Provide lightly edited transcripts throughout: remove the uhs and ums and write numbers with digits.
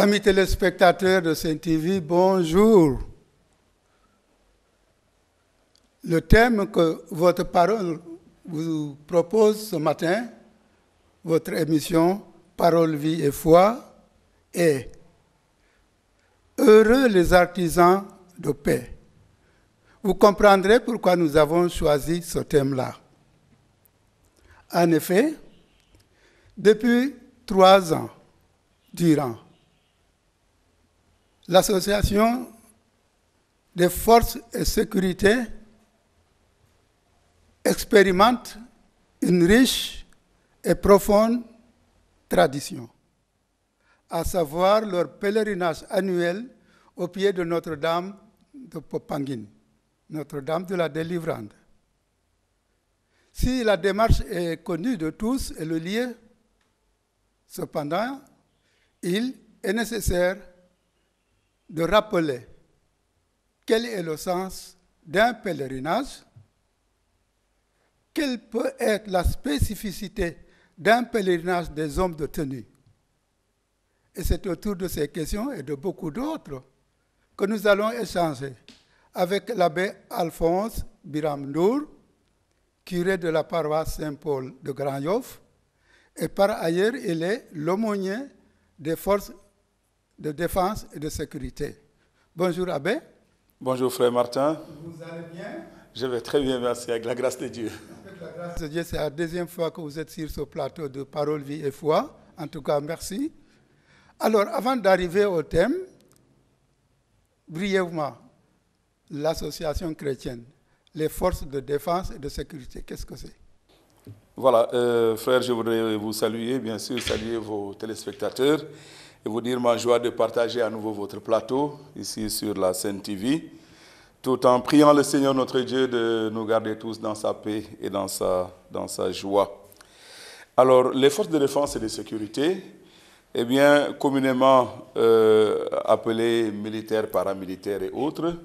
Amis téléspectateurs de Sen TV, bonjour. Le thème que votre parole vous propose ce matin, votre émission Parole, vie et foi, est Heureux les artisans de paix. Vous comprendrez pourquoi nous avons choisi ce thème-là. En effet, depuis 3 ans durant, l'Association des forces et sécurité expérimente une riche et profonde tradition, à savoir leur pèlerinage annuel au pied de Notre-Dame de Popenguine, Notre-Dame de la Délivrande. Si la démarche est connue de tous et le lieu, cependant, il est nécessaire de rappeler quel est le sens d'un pèlerinage, quelle peut être la spécificité d'un pèlerinage des hommes de tenue. Et c'est autour de ces questions et de beaucoup d'autres que nous allons échanger avec l'abbé Alphonse Biram-Ndour, curé de la paroisse Saint-Paul de Grand-Yoff, et par ailleurs, il est l'aumônier des forces de défense et de sécurité. Bonjour abbé. Bonjour frère Martin. Vous allez bien? Je vais très bien, merci, avec la grâce de Dieu. Avec la grâce de Dieu, c'est la deuxième fois que vous êtes sur ce plateau de Parole, vie et foi. En tout cas, merci. Alors, avant d'arriver au thème, brièvement, l'association chrétienne, les forces de défense et de sécurité, qu'est-ce que c'est? Voilà, frère, je voudrais vous saluer, bien sûr, saluer vos téléspectateurs et vous dire ma joie de partager à nouveau votre plateau ici sur la Sen TV, tout en priant le Seigneur notre Dieu de nous garder tous dans sa paix et dans sa joie. Alors, les forces de défense et de sécurité, eh bien, communément appelées militaires, paramilitaires et autres,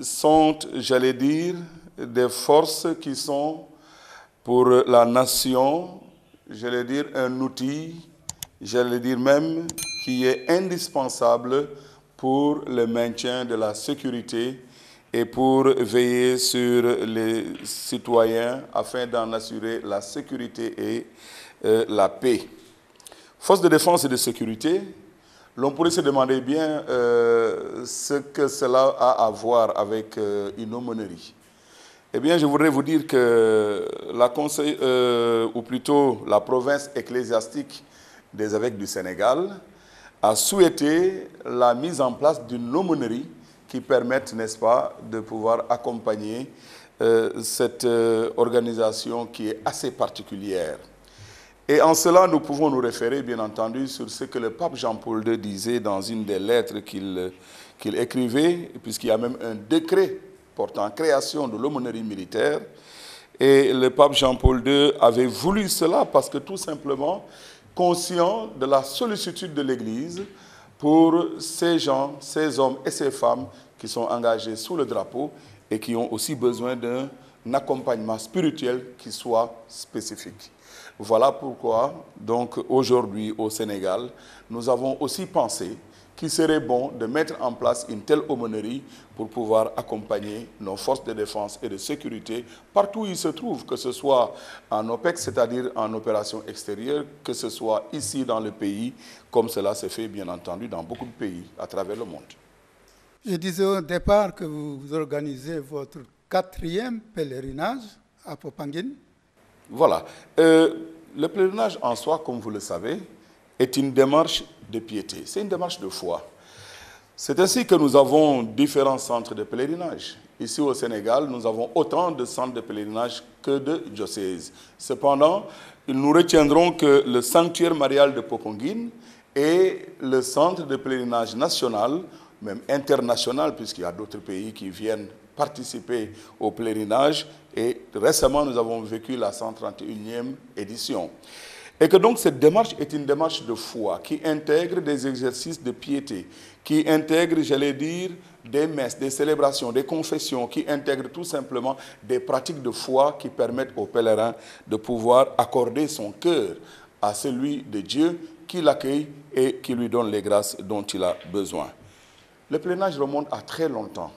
sont, j'allais dire, des forces qui sont pour la nation, j'allais dire, un outil, j'allais dire même, qui est indispensable pour le maintien de la sécurité et pour veiller sur les citoyens afin d'en assurer la sécurité et la paix. Forces de défense et de sécurité, l'on pourrait se demander bien ce que cela a à voir avec une aumônerie. Eh bien, je voudrais vous dire que la province ecclésiastique des évêques du Sénégal a souhaité la mise en place d'une aumônerie qui permette, n'est-ce pas, de pouvoir accompagner cette organisation qui est assez particulière. Et en cela, nous pouvons nous référer, bien entendu, sur ce que le pape Jean-Paul II disait dans une des lettres qu'il écrivait, puisqu'il y a même un décret portant création de l'aumônerie militaire. Et le pape Jean-Paul II avait voulu cela parce que tout simplement, conscient de la sollicitude de l'Église pour ces gens, ces hommes et ces femmes qui sont engagés sous le drapeau et qui ont aussi besoin d'un accompagnement spirituel qui soit spécifique. Voilà pourquoi, donc, aujourd'hui au Sénégal, nous avons aussi pensé qu'il serait bon de mettre en place une telle aumônerie pour pouvoir accompagner nos forces de défense et de sécurité partout où ils se trouvent, que ce soit en OPEX, c'est-à-dire en opération extérieure, que ce soit ici dans le pays, comme cela se fait bien entendu dans beaucoup de pays à travers le monde. Je disais au départ que vous organisez votre 4e pèlerinage à Popenguine. Voilà. Le pèlerinage en soi, comme vous le savez, est une démarche de piété. C'est une démarche de foi. C'est ainsi que nous avons différents centres de pèlerinage. Ici au Sénégal, nous avons autant de centres de pèlerinage que de diocèses. Cependant, nous retiendrons que le sanctuaire marial de Popenguine est le centre de pèlerinage national, même international, puisqu'il y a d'autres pays qui viennent participer au pèlerinage. Et récemment, nous avons vécu la 131e édition. Et que donc cette démarche est une démarche de foi qui intègre des exercices de piété, qui intègre, j'allais dire, des messes, des célébrations, des confessions, qui intègre tout simplement des pratiques de foi qui permettent aux pèlerins de pouvoir accorder son cœur à celui de Dieu qui l'accueille et qui lui donne les grâces dont il a besoin. Le pèlerinage remonte à très longtemps.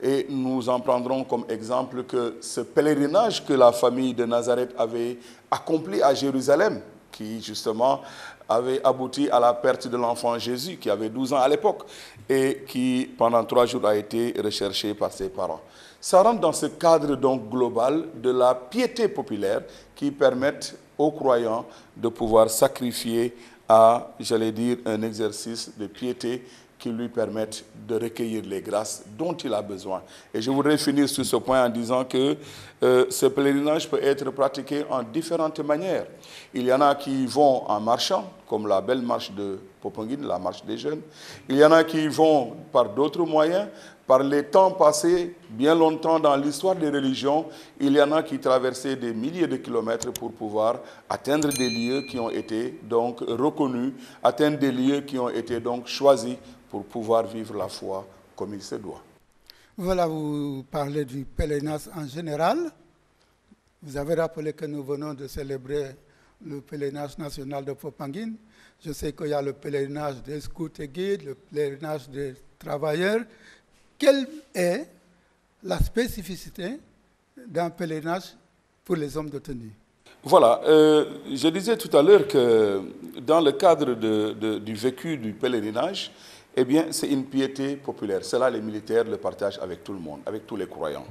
Et nous en prendrons comme exemple que ce pèlerinage que la famille de Nazareth avait accompli à Jérusalem, qui justement avait abouti à la perte de l'enfant Jésus, qui avait 12 ans à l'époque, et qui pendant 3 jours a été recherché par ses parents. Ça rentre dans ce cadre donc global de la piété populaire qui permettent aux croyants de pouvoir sacrifier à, j'allais dire, un exercice de piété qui lui permettent de recueillir les grâces dont il a besoin. Et je voudrais finir sur ce point en disant que ce pèlerinage peut être pratiqué en différentes manières. Il y en a qui vont en marchant, comme la belle marche de Popenguine, la marche des jeunes. Il y en a qui vont par d'autres moyens. Par les temps passés, bien longtemps dans l'histoire des religions, il y en a qui traversaient des milliers de kilomètres pour pouvoir atteindre des lieux qui ont été donc reconnus, atteindre des lieux qui ont été donc choisis pour pouvoir vivre la foi comme il se doit. Voilà, vous parlez du pèlerinage en général. Vous avez rappelé que nous venons de célébrer le pèlerinage national de Popenguine. Je sais qu'il y a le pèlerinage des scouts et guides, le pèlerinage des travailleurs. Quelle est la spécificité d'un pèlerinage pour les hommes de tenue? Voilà, je disais tout à l'heure que dans le cadre du vécu du pèlerinage, eh bien, c'est une piété populaire. Cela, les militaires le partagent avec tout le monde, avec tous les croyants.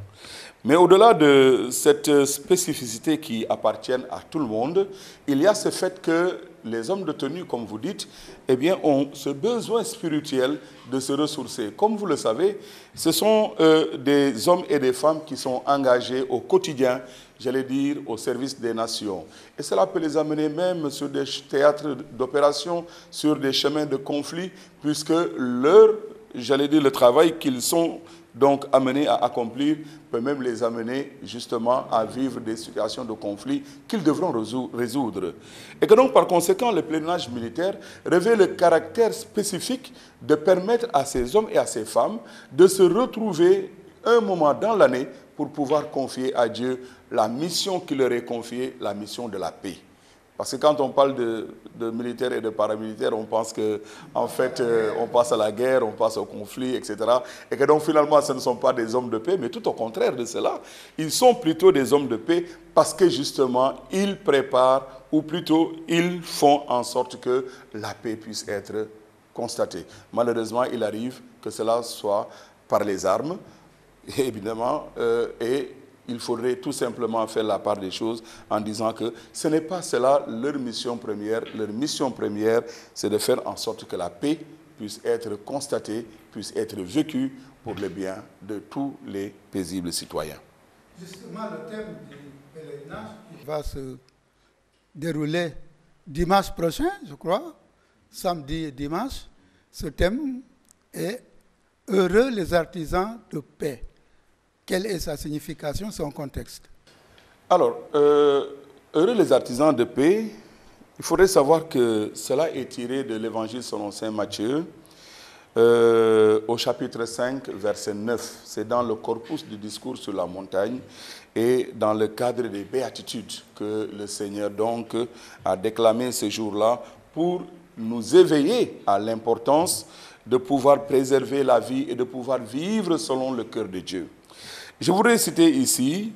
Mais au-delà de cette spécificité qui appartient à tout le monde, il y a ce fait que les hommes de tenue, comme vous dites, eh bien, ont ce besoin spirituel de se ressourcer. Comme vous le savez, ce sont des hommes et des femmes qui sont engagés au quotidien, j'allais dire, au service des nations. Et cela peut les amener même sur des théâtres d'opération, sur des chemins de conflit, puisque j'allais dire, le travail qu'ils sont donc amenés à accomplir peut même les amener justement à vivre des situations de conflit qu'ils devront résoudre. Et que donc par conséquent, le pèlerinage militaire revêt le caractère spécifique de permettre à ces hommes et à ces femmes de se retrouver un moment dans l'année pour pouvoir confier à Dieu la mission qui leur est confiée, la mission de la paix. Parce que quand on parle de militaires et de paramilitaires, on pense qu'en fait, on passe à la guerre, on passe au conflit, etc. Et que donc finalement, ce ne sont pas des hommes de paix, mais tout au contraire de cela. Ils sont plutôt des hommes de paix parce que justement, ils préparent, ou plutôt, ils font en sorte que la paix puisse être constatée. Malheureusement, il arrive que cela soit par les armes, évidemment, et il faudrait tout simplement faire la part des choses en disant que ce n'est pas cela leur mission première. Leur mission première, c'est de faire en sorte que la paix puisse être constatée, puisse être vécue pour le bien de tous les paisibles citoyens. Justement, le thème du pèlerinage qui va se dérouler dimanche prochain, je crois, samedi et dimanche, ce thème est « Heureux les artisans de paix ». Quelle est sa signification, son contexte? Alors, heureux les artisans de paix, il faudrait savoir que cela est tiré de l'évangile selon saint Matthieu, au chapitre 5, verset 9. C'est dans le corpus du discours sur la montagne et dans le cadre des béatitudes que le Seigneur donc a déclamé ce jour-là pour nous éveiller à l'importance de pouvoir préserver la vie et de pouvoir vivre selon le cœur de Dieu. Je voudrais citer ici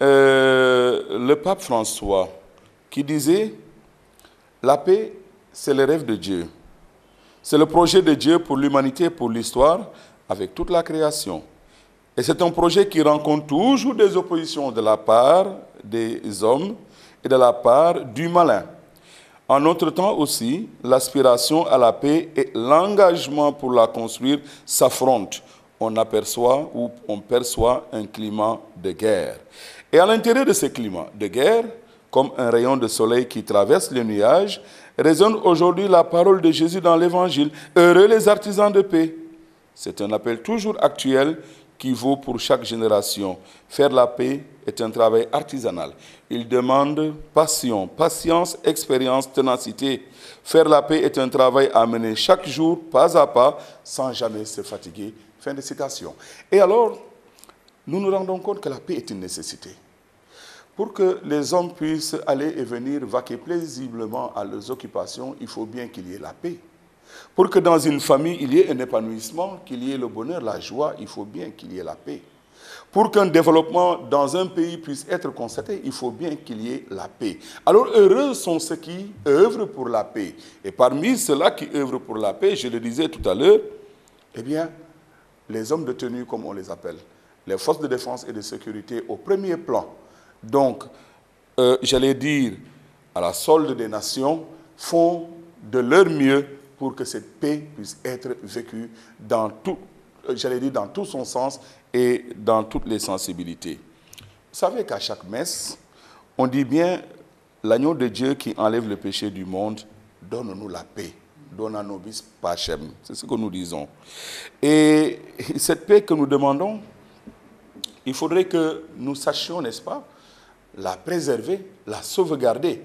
le pape François qui disait « La paix, c'est le rêve de Dieu. C'est le projet de Dieu pour l'humanité, pour l'histoire, avec toute la création. Et c'est un projet qui rencontre toujours des oppositions de la part des hommes et de la part du malin. En notre temps aussi, l'aspiration à la paix et l'engagement pour la construire s'affrontent. On aperçoit ou on perçoit un climat de guerre. Et à l'intérieur de ce climat de guerre, comme un rayon de soleil qui traverse les nuages, résonne aujourd'hui la parole de Jésus dans l'Évangile. Heureux les artisans de paix. C'est un appel toujours actuel qui vaut pour chaque génération. Faire la paix est un travail artisanal. Il demande passion, patience, expérience, ténacité. Faire la paix est un travail à mener chaque jour, pas à pas, sans jamais se fatiguer. Fin de citation. Et alors, nous nous rendons compte que la paix est une nécessité. Pour que les hommes puissent aller et venir vaquer paisiblement à leurs occupations, il faut bien qu'il y ait la paix. Pour que dans une famille, il y ait un épanouissement, qu'il y ait le bonheur, la joie, il faut bien qu'il y ait la paix. Pour qu'un développement dans un pays puisse être constaté, il faut bien qu'il y ait la paix. Alors, heureux sont ceux qui œuvrent pour la paix. Et parmi ceux-là qui œuvrent pour la paix, je le disais tout à l'heure, eh bien, les hommes de tenue, comme on les appelle, les forces de défense et de sécurité au premier plan, donc, j'allais dire, à la solde des nations, font de leur mieux pour que cette paix puisse être vécue dans tout, j'allais dire, dans tout son sens et dans toutes les sensibilités. Vous savez qu'à chaque messe, on dit bien, l'agneau de Dieu qui enlève le péché du monde, donne-nous la paix. Dona nobis pacem. C'est ce que nous disons. Et cette paix que nous demandons, il faudrait que nous sachions, n'est-ce pas, la préserver, la sauvegarder.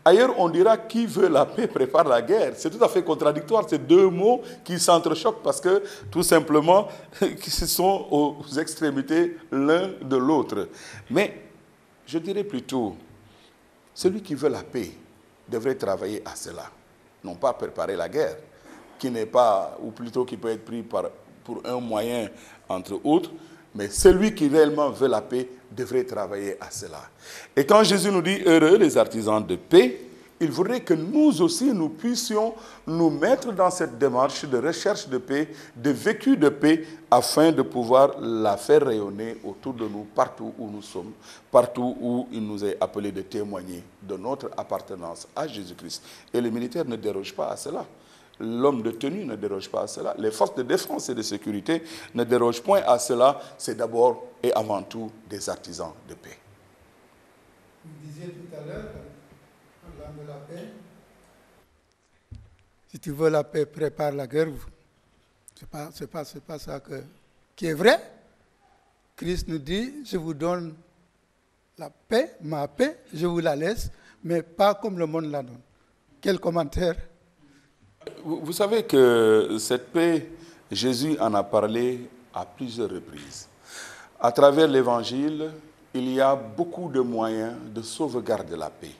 Ailleurs, on dira qui veut la paix prépare la guerre. C'est tout à fait contradictoire. C'est deux mots qui s'entrechoquent parce que, tout simplement, ils sont aux extrémités l'un de l'autre. Mais, je dirais plutôt, celui qui veut la paix devrait travailler à cela. Non pas préparer la guerre, qui n'est pas, ou plutôt qui peut être pris pour un moyen entre autres, mais celui qui réellement veut la paix devrait travailler à cela. Et quand Jésus nous dit « Heureux les artisans de paix », il voudrait que nous aussi, nous puissions nous mettre dans cette démarche de recherche de paix, de vécu de paix, afin de pouvoir la faire rayonner autour de nous, partout où nous sommes, partout où il nous est appelé de témoigner de notre appartenance à Jésus-Christ. Et les militaires ne dérogent pas à cela. L'homme de tenue ne déroge pas à cela. Les forces de défense et de sécurité ne dérogent point à cela. C'est d'abord et avant tout des artisans de paix. Vous disiez tout à l'heure, en parlant de la paix, si tu veux la paix, prépare la guerre. C'est pas ça qui est vrai. Christ nous dit, je vous donne la paix, ma paix, je vous la laisse, mais pas comme le monde la donne. Quel commentaire? Vous savez que cette paix, Jésus en a parlé à plusieurs reprises. À travers l'Évangile, il y a beaucoup de moyens de sauvegarde de la paix.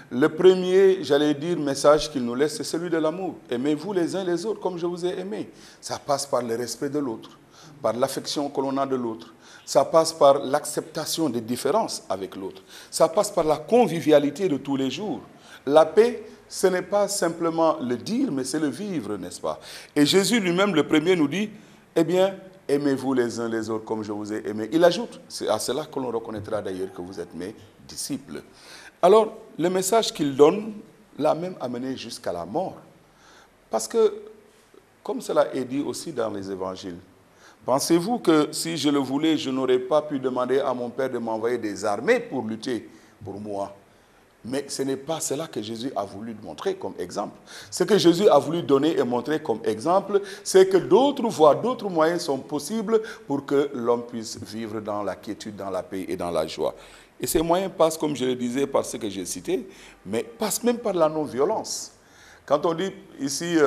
Le premier, j'allais dire, message qu'il nous laisse, c'est celui de l'amour. Aimez-vous les uns les autres comme je vous ai aimé. Ça passe par le respect de l'autre, par l'affection que l'on a de l'autre. Ça passe par l'acceptation des différences avec l'autre. Ça passe par la convivialité de tous les jours. La paix, ce n'est pas simplement le dire, mais c'est le vivre, n'est-ce pas? Et Jésus lui-même, le premier, nous dit, eh bien, aimez-vous les uns les autres comme je vous ai aimé. Il ajoute, c'est à cela que l'on reconnaîtra d'ailleurs que vous êtes mes disciples. Alors, le message qu'il donne l'a même amené jusqu'à la mort. Parce que, comme cela est dit aussi dans les évangiles, pensez-vous que si je le voulais, je n'aurais pas pu demander à mon Père de m'envoyer des armées pour lutter pour moi? Mais ce n'est pas cela que Jésus a voulu montrer comme exemple. Ce que Jésus a voulu donner et montrer comme exemple, c'est que d'autres voies, d'autres moyens sont possibles pour que l'homme puisse vivre dans la quiétude, dans la paix et dans la joie. Et ces moyens passent, comme je le disais, par ce que j'ai cité, mais passent même par la non-violence. Quand on dit ici,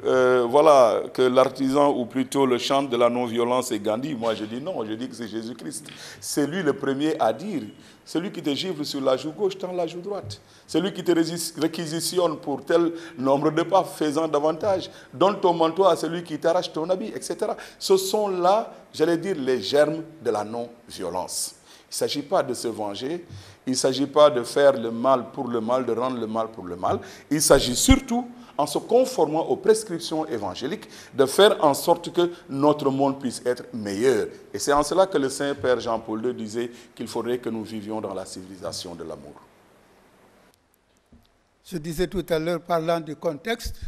voilà, que l'artisan, ou plutôt le chantre de la non-violence est Gandhi, moi je dis non, je dis que c'est Jésus-Christ. C'est lui le premier à dire, celui qui te gifle sur la joue gauche, tend la joue droite. Celui qui te réquisitionne pour tel nombre de pas, fais-en davantage. Donne ton manteau à celui qui t'arrache ton habit, etc. Ce sont là, j'allais dire, les germes de la non-violence. Il ne s'agit pas de se venger, il ne s'agit pas de faire le mal pour le mal, de rendre le mal pour le mal. Il s'agit surtout, en se conformant aux prescriptions évangéliques, de faire en sorte que notre monde puisse être meilleur. Et c'est en cela que le Saint-Père Jean-Paul II disait qu'il faudrait que nous vivions dans la civilisation de l'amour. Je disais tout à l'heure, parlant du contexte,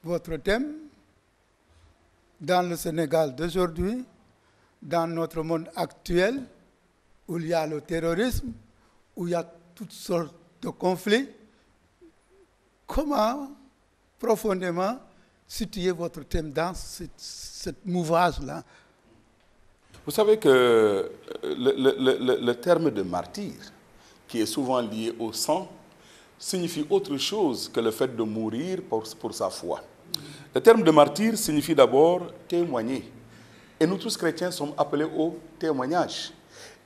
votre thème, dans le Sénégal d'aujourd'hui, dans notre monde actuel, où il y a le terrorisme, où il y a toutes sortes de conflits, comment profondément situer votre thème dans cette mouvage-là? Vous savez que le terme de martyr, qui est souvent lié au sang, signifie autre chose que le fait de mourir pour sa foi. Le terme de martyr signifie d'abord témoigner. Et nous tous chrétiens sommes appelés au témoignage.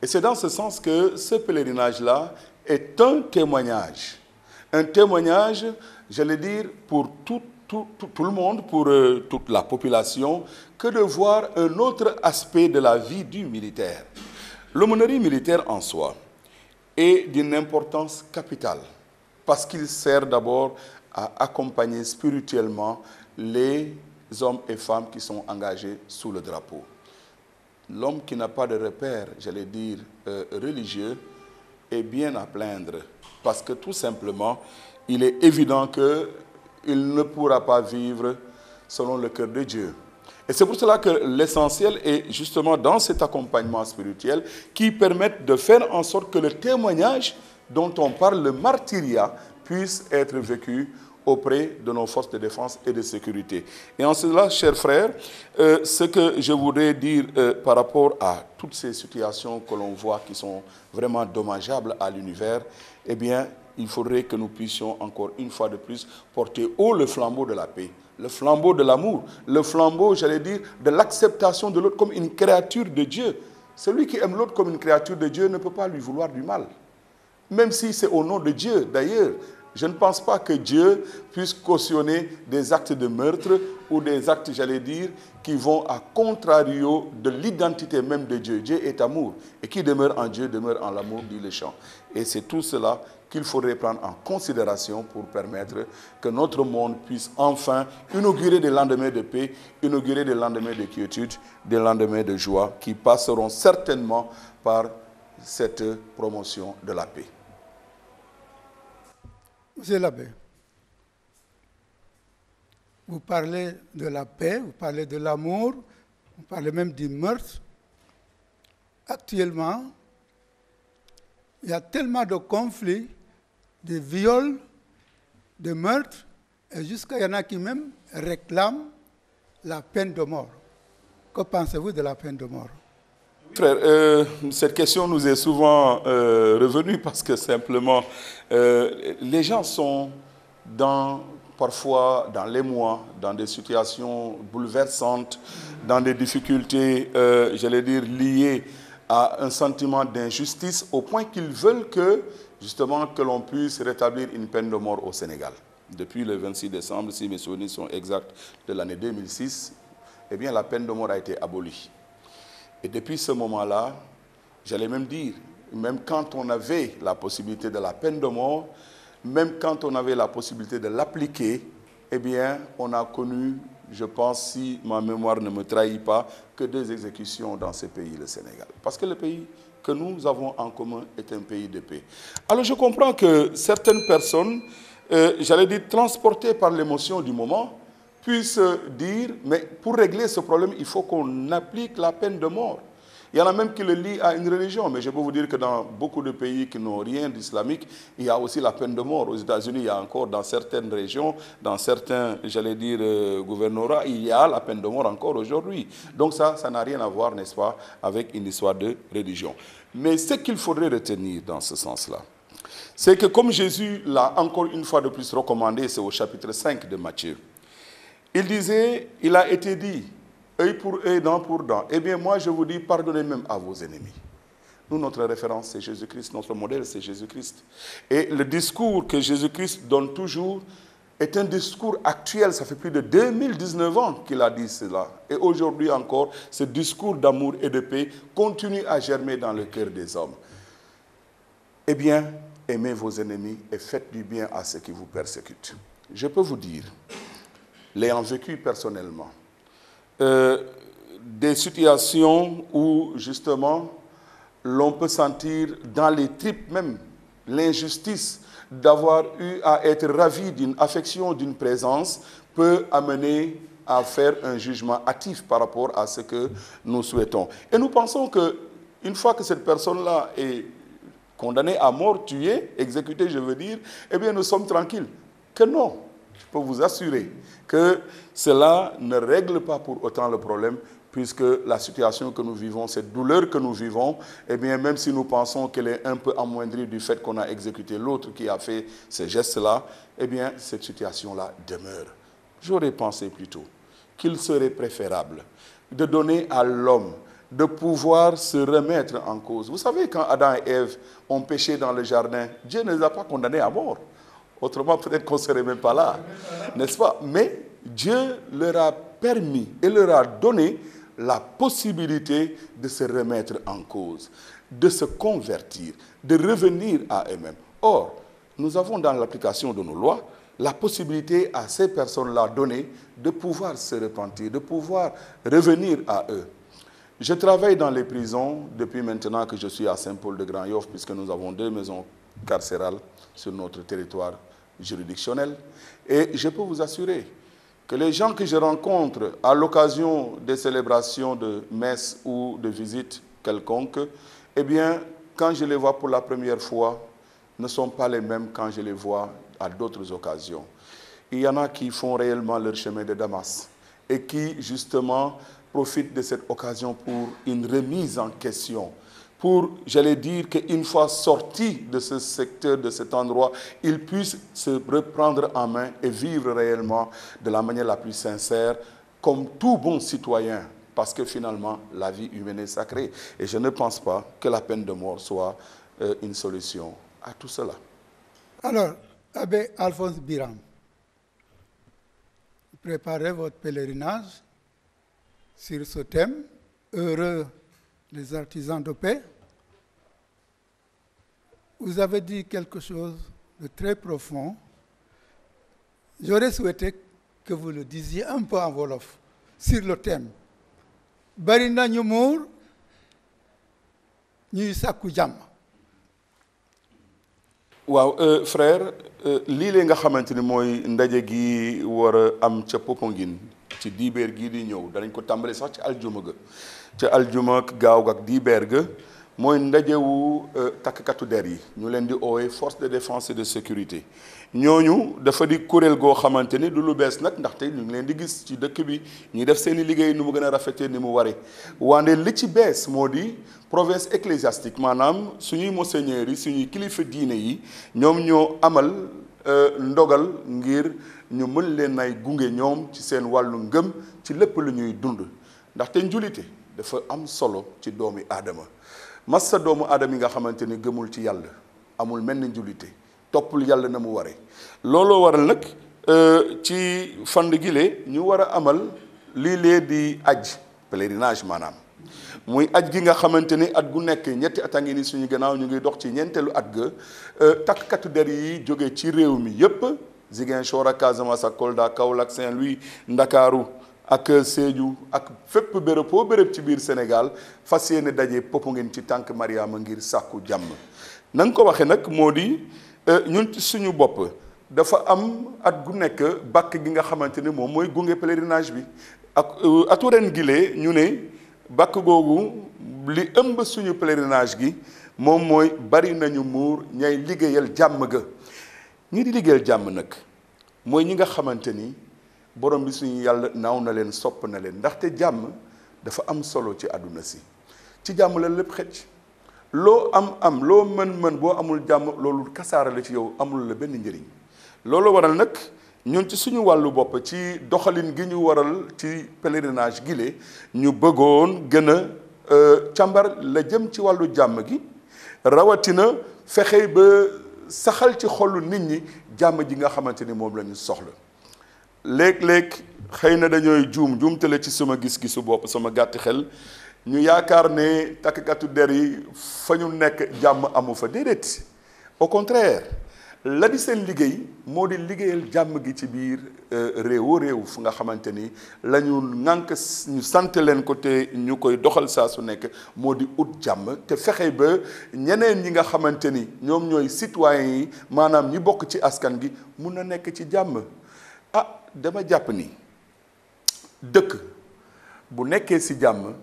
Et c'est dans ce sens que ce pèlerinage-là est un témoignage. Un témoignage, j'allais dire, pour tout le monde, pour toute la population, que de voir un autre aspect de la vie du militaire. L'aumônerie militaire en soi est d'une importance capitale, parce qu'il sert d'abord à accompagner spirituellement les hommes et femmes qui sont engagés sous le drapeau. L'homme qui n'a pas de repère, j'allais dire, religieux, est bien à plaindre, parce que tout simplement, il est évident qu'il ne pourra pas vivre selon le cœur de Dieu. Et c'est pour cela que l'essentiel est justement dans cet accompagnement spirituel qui permet de faire en sorte que le témoignage dont on parle, le martyriat, puisse être vécu auprès de nos forces de défense et de sécurité. Et en cela, chers frères, ce que je voudrais dire par rapport à toutes ces situations que l'on voit qui sont vraiment dommageables à l'univers, eh bien, il faudrait que nous puissions encore une fois de plus porter haut le flambeau de la paix, le flambeau de l'amour, le flambeau, j'allais dire, de l'acceptation de l'autre comme une créature de Dieu. Celui qui aime l'autre comme une créature de Dieu ne peut pas lui vouloir du mal. Même si c'est au nom de Dieu, d'ailleurs. Je ne pense pas que Dieu puisse cautionner des actes de meurtre ou des actes, j'allais dire, qui vont à contrario de l'identité même de Dieu. Dieu est amour. Et qui demeure en Dieu demeure en l'amour, dit le chant. Et c'est tout cela qu'il faudrait prendre en considération pour permettre que notre monde puisse enfin inaugurer des lendemains de paix, inaugurer des lendemains de quiétude, des lendemains de joie qui passeront certainement par cette promotion de la paix. Monsieur l'abbé, vous parlez de la paix, vous parlez de l'amour, vous parlez même du meurtre. Actuellement, il y a tellement de conflits, de viols, de meurtres, et jusqu'à il y en a qui même réclament la peine de mort. Que pensez-vous de la peine de mort? Frère, cette question nous est souvent revenue parce que simplement, les gens sont parfois dans l'émoi, dans des situations bouleversantes, dans des difficultés, j'allais dire, liées à un sentiment d'injustice, au point qu'ils veulent justement, que l'on puisse rétablir une peine de mort au Sénégal. Depuis le 26 décembre, si mes souvenirs sont exacts, de l'année 2006, eh bien, la peine de mort a été abolie. Et depuis ce moment-là, j'allais même dire, même quand on avait la possibilité de la peine de mort, même quand on avait la possibilité de l'appliquer, eh bien, on a connu, je pense, si ma mémoire ne me trahit pas, que 2 exécutions dans ce pays, le Sénégal. Parce que le pays que nous avons en commun est un pays de paix. Alors je comprends que certaines personnes, j'allais dire, transportées par l'émotion du moment, puissent dire, mais pour régler ce problème, il faut qu'on applique la peine de mort. Il y en a même qui le lient à une religion, mais je peux vous dire que dans beaucoup de pays qui n'ont rien d'islamique, il y a aussi la peine de mort. Aux États-Unis, il y a encore dans certaines régions, dans certains, j'allais dire, gouvernorats, il y a la peine de mort encore aujourd'hui. Donc ça n'a rien à voir, n'est-ce pas, avec une histoire de religion. Mais ce qu'il faudrait retenir dans ce sens-là, c'est que comme Jésus l'a encore une fois de plus recommandé, c'est au chapitre 5 de Matthieu, il disait, il a été dit, œil pour œil, dent pour dent. Eh bien, moi, je vous dis, pardonnez même à vos ennemis. Nous, notre référence, c'est Jésus-Christ. Notre modèle, c'est Jésus-Christ. Et le discours que Jésus-Christ donne toujours est un discours actuel. Ça fait plus de 2019 ans qu'il a dit cela. Et aujourd'hui encore, ce discours d'amour et de paix continue à germer dans le cœur des hommes. Eh bien, aimez vos ennemis et faites du bien à ceux qui vous persécutent. Je peux vous dire, l'ayant vécu personnellement, des situations où justement l'on peut sentir dans les tripes même l'injustice d'avoir eu à être ravi d'une affection, d'une présence, peut amener à faire un jugement hâtif par rapport à ce que nous souhaitons. Et nous pensons qu'une fois que cette personne-là est condamnée à mort, tuée, exécutée, je veux dire, eh bien nous sommes tranquilles. Que non, je peux vous assurer que cela ne règle pas pour autant le problème, puisque la situation que nous vivons, cette douleur que nous vivons, eh bien, même si nous pensons qu'elle est un peu amoindrie du fait qu'on a exécuté l'autre qui a fait ces gestes-là, eh bien, cette situation-là demeure. J'aurais pensé plutôt qu'il serait préférable de donner à l'homme de pouvoir se remettre en cause. Vous savez, quand Adam et Ève ont péché dans le jardin, Dieu ne les a pas condamnés à mort. Autrement, peut-être qu'on ne serait même pas là, n'est-ce pas? Mais Dieu leur a permis et leur a donné la possibilité de se remettre en cause, de se convertir, de revenir à eux-mêmes. Or, nous avons dans l'application de nos lois la possibilité à ces personnes-là données de pouvoir se repentir, de pouvoir revenir à eux. Je travaille dans les prisons depuis maintenant que je suis à Saint-Paul-de-Grand-Yoff, puisque nous avons 2 maisons carcérales sur notre territoire juridictionnel. Et je peux vous assurer que les gens que je rencontre à l'occasion des célébrations de messes ou de visites quelconques, eh bien, quand je les vois pour la première fois, ne sont pas les mêmes quand je les vois à d'autres occasions. Il y en a qui font réellement leur chemin de Damas et qui, justement, profitent de cette occasion pour une remise en question, pour, j'allais dire, qu'une fois sortis de ce secteur, de cet endroit, ils puissent se reprendre en main et vivre réellement de la manière la plus sincère, comme tout bon citoyen, parce que finalement, la vie humaine est sacrée. Et je ne pense pas que la peine de mort soit une solution à tout cela. Alors, Abbé Alphonse Biram, préparez votre pèlerinage sur ce thème, heureux les artisans de paix. Vous avez dit quelque chose de très profond. J'aurais souhaité que vous le disiez un peu en wolof sur le thème. Bari na ñu muur ñuy sàkku jàmm. waaw frère lii lee nga xamante ni mooy ndaje gi war a am ca Popenguine ci dibeer gii di ñëw danañ ko tàmbali sax ci aljuma ga ca aljuma gaaw ak dibeer ga mooy ndajewu takkatu der yi ñu leen di oowee force de défense et de sécurité ñooñu dafa di kuréel goo xamante ni du lu bees nag ndaxte ñu ngi leen di gis ci dëkk bi ñuy def seen i liggéey nu mu gën a rafetee ni mu waree wante li ci bees moo di province ecclésiastique maanaam suñuy monseigneurs yi suñuy kilifa diine yi ñoom ñoo amal ndogal ngir ñu mën leen ay gunge ñoom ci seen wàllu ngëm ci lépp lu ñuy dund ndaxte njulite dafa am solo ci doomi aadama massa doomu aadama yi nga xamante ni gëmul ci yàlla amul mel ni njulite toppul yàlla na mu waree looloo waral nag ci fand gile ñu war a amal lii lee di aj pèlerinage maanaam muy aj gi nga xamante ni at gu nekk ñetti at a ngi ni suñu gannaaw ñu ngi dox ci ñeenteelu at ga takkatu der yi jóge ci réew mi yépp Ziguinchor ak Casamance ak Kolda Kaolack Saint-Louis Ndakaaru ak Sédhiou ak fépp béréb foo béréb ci biir Sénégal fas yéene daje Popenguine ci tànk Mariama ngir sàkku jàmm na nga ko waxee nag moo di ñun ci suñu bopp dafa am at gu nekk bàkk gi nga xamante ni moom mooy gunge pèlerinage bi ak atu ren gilee ñu ne bàkk googu li ëmb suñu pèlerinage gi moom mooy bari nañu muur ñay liggéeyal jàmm ga ñi di liggéeyal jàmm nag mooy ñi nga xamante ni borom bi suñu yàlla naaw na leen sopp na leen ndaxte jàmm dafa am solo ci àdduna si ci jàmm la lépp xëcc loo am loo mën boo amul jàmm loolu kasaara la ci yow amul la benn njëriñ loolu waral nag ñun ci suñu wàllu bopp ci doxalin gi ñu waral ci pèlerinage gile ñu bëggoon gën a càmbar la jëm ci wàllu jàmm gi rawatina fexe ba saxal ci xolu nit ñi jàmm ji nga xamante ni moom la ñu soxla léeg-léeg xëy na dañooy juumtale ci sama gis-gisu bopp sama gàtti xel ñu yaakaar ne takkatu der yi fa ñu nekk jàmm amu fa déedéet au contraire la di seen liggéey moo di liggéeyal jàmm gi ci biir réew fu nga xamante ni la ñu ŋànk ñu sant leen ko te ñu koy doxal saa su nekk moo di ut jàmm te fexe ba ñeneen ñi nga xamante ni ñoom ñooy citoyens yi maanaam ñi bokk ci askan gi mun na nekk ci jàmm dama jàpp ni dëkk bu nekkee ci jàmm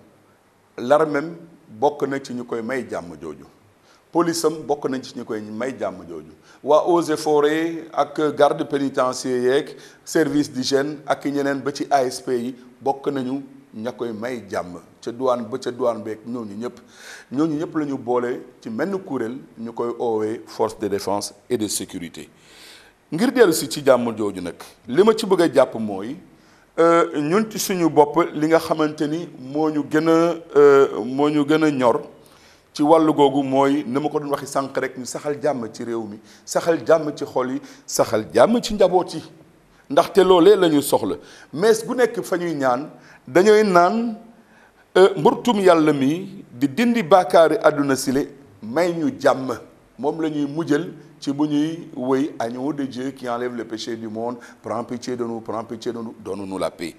l'armée bokk na ci ñu koy may jàmm jooju police am bokk nañ ci ñu koy may jàmm jooju waa eaux et forêts ak garde pénitentiaire yeeg service d'hygiène ak ñeneen ba ci ASP yi bokk nañu ña koy may jàmm ca douane beeg ñooñu ñëpp la ñu boole ci menn kuréel ñu koy oowee force de défense et de sécurité ngir dellu si ci jàmm jooju nag li ma ci bëgg a jàpp mooy ñun ci suñu bopp li nga xamante ni moo ñu gën a ñor ci wàllu googu mooy ni ma ko doon waxi sànq rek ñu saxal jàmm ci réew mi saxal jàmm ci xol yi saxal jàmm ci njaboot yi ndaxte loolee la ñu soxla mais bu nekk fa ñuy ñaan dañooy naan mburtum yàlla mi di dindi baakaari àdduna sile may ñu jàmm moom la ñuy mujjal ci bu ñuy woy agneau de Dieu qui enlève le péché du monde prends pitié de nous prends pitié de nous donne-nous la paix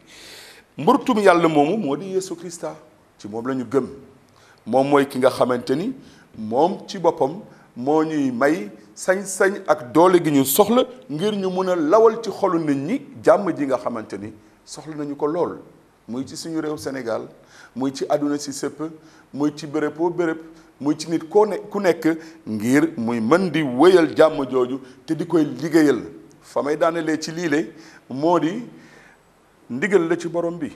mburtum yàlla moomu moo di Yeesu Krista ci moom la ñu gëm moom mooy ki nga xamante ni moom ci boppam moo ñuy may sañ-sañ ak doole gi ñu soxla ngir ñu mun a lawal ci xolu nit ñi jàmm ji nga xamante ni soxla nañu ko lool muy ci suñu réew Sénégal muy ci àdduna si sëpp muy ci béréb boo béréb muy ci nit ku nekk ngir muy mën di wéyal jàmm jooju te di koy liggéeyal fa may daanelee ci liile moo di ndigal la ci borom bi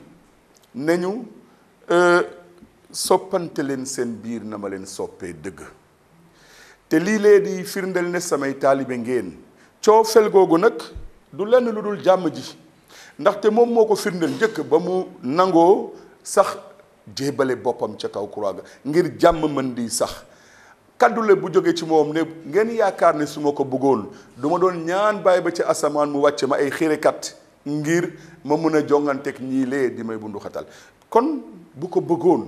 ne ñu soppante leen seen biir na ma leen soppee dëgg te lii lee di firndeel ne samay taalibe ngeen coofel googu nag du lenn lu dul jàmm ji ndaxte moom moo ko firndeel njëkk ba mu nangoo sax jéebale boppam ca kaw croix ga ngir jàmm mën di sax kaddu la bu jóge ci moom ne ngeen yaakaar ne su ma ko bëggoon du ma doon ñaan bàyyi ba ci asamaan mu wàcce ma ay xirekat ngir ma mun a jonganteeg ñii lee di may bundu xatal kon bu ko bëggoon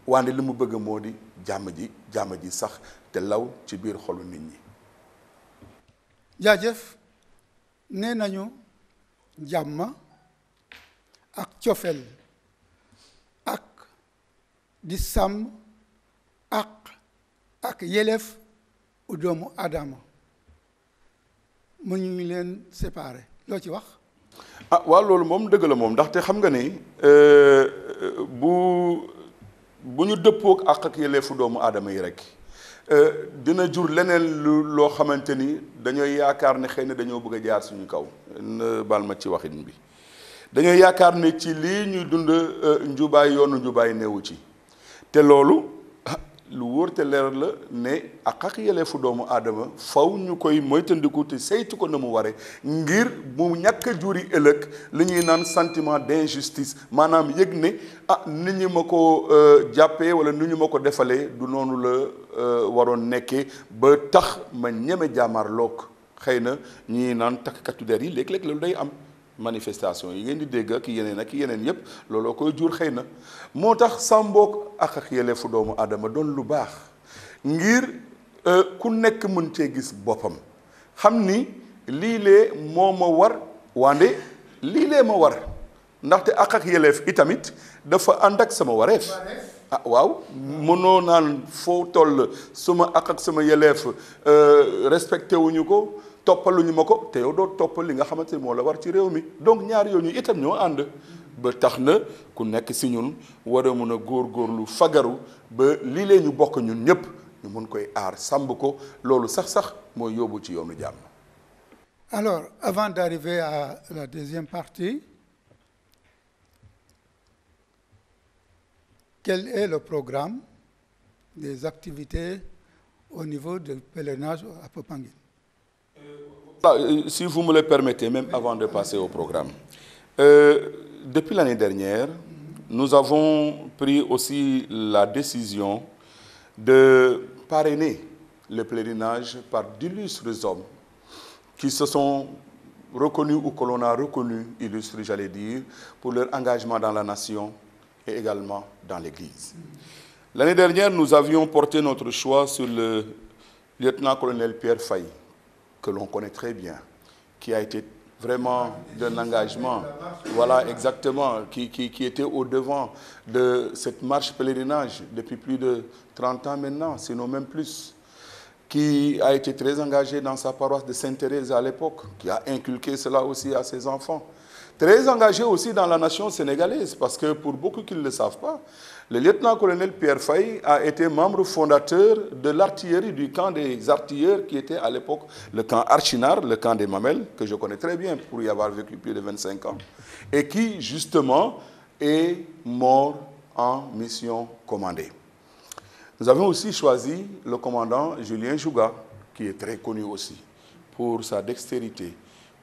wante li mu bëgg moo di jàmm ji sax te law ci biir xolu nit ñi. jaajëf nee nañu jàmm ak cofeel ak di sàmm ak yelef u doomu Adama mu ñu leen séparé loo ci wax. waaw loolu moom dëgg la moom ndaxte xam nga ni bu ñu dëppook ak yelleefu doomu aadama yi rek dina jur leneen loo xamante ni dañooy yaakaar ne xëy na dañoo bëgg a jaar suñu kaw baal ma ci waxin bi dañooy yaakaar ne ci lii ñuy dund yoonu njubaay neewu ci te loolu lu wóor te leer la ne ak yelleefu doomu aadama faw ñu koy moytandiku te saytu ko na mu ware ngir mu ñàkk a juri ëllëg li ñuy naan sentiment d'injustice maanaam yëg ne nit ñi ma ko jàppee wala nit ñu ma ko defalee du noonu la waroon nekkee ba tax ma ñeme jaamaarloog xëy na ñi naan takkatu der yi léeg-léeg loolu day am manifestation yi ngeen di dégg ak yeneen yépp looloo koy jur xëy na moo tax sàmboog ak yelleefu doomu aadama doon lu baax ngir ku nekk mën cee gis boppam xam ni lii lee moo ma war wande lii lee ma war ndaxte ak yelleef itamit dafa ànd ak sama wareef waaw mënoo naan foo toll suma ak sama yelleef respecté wuñu ko toppaluñu ma ko te yow doo toppal li nga xamante ni moo la war ci réew mi donc ñaar yooyu itam ñoo ànd ba tax na ku nekk si ñun war a mun a góorgóorlu fagaru ba lii lee ñu bokk ñun ñëpp ñu mun koy aar sàmb ko loolu sax mooy yóbbu ci yoonu jàmm. Alors, avant d'arriver à la deuxième partie, quel est le programme des activités au niveau du pèlerinage à Popenguine? Si vous me le permettez, même avant de passer au programme. Depuis l'année dernière, nous avons pris aussi la décision de parrainer le pèlerinage par d'illustres hommes qui se sont reconnus ou que l'on a reconnus, illustres j'allais dire, pour leur engagement dans la nation et également dans l'Église. L'année dernière, nous avions porté notre choix sur le lieutenant-colonel Pierre Faye, que l'on connaît très bien, qui a été vraiment d'un engagement, voilà exactement, qui était au devant de cette marche pèlerinage depuis plus de 30 ans maintenant, sinon même plus, qui a été très engagé dans sa paroisse de Sainte-Thérèse à l'époque, qui a inculqué cela aussi à ses enfants. Très engagé aussi dans la nation sénégalaise, parce que pour beaucoup qui ne le savent pas, le lieutenant-colonel Pierre Faye a été membre fondateur de l'artillerie du camp des artilleurs qui était à l'époque le camp Archinard, le camp des Mamelles, que je connais très bien pour y avoir vécu plus de 25 ans, et qui justement est mort en mission commandée. Nous avons aussi choisi le commandant Julien Jouga, qui est très connu aussi pour sa dextérité,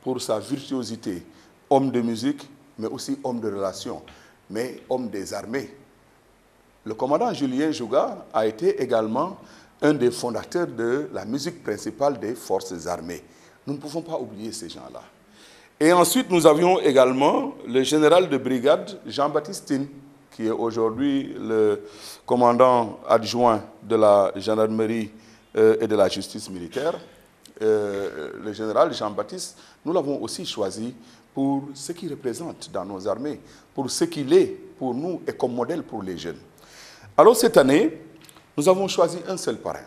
pour sa virtuosité, homme de musique mais aussi homme de relations, mais homme des armées. Le commandant Julien Jouga a été également un des fondateurs de la musique principale des forces armées. Nous ne pouvons pas oublier ces gens-là. Et ensuite, nous avions également le général de brigade Jean-Baptiste Tine, qui est aujourd'hui le commandant adjoint de la gendarmerie et de la justice militaire. Le général Jean-Baptiste, nous l'avons aussi choisi pour ce qu'il représente dans nos armées, pour ce qu'il est pour nous et comme modèle pour les jeunes. Alors cette année, nous avons choisi un seul parrain.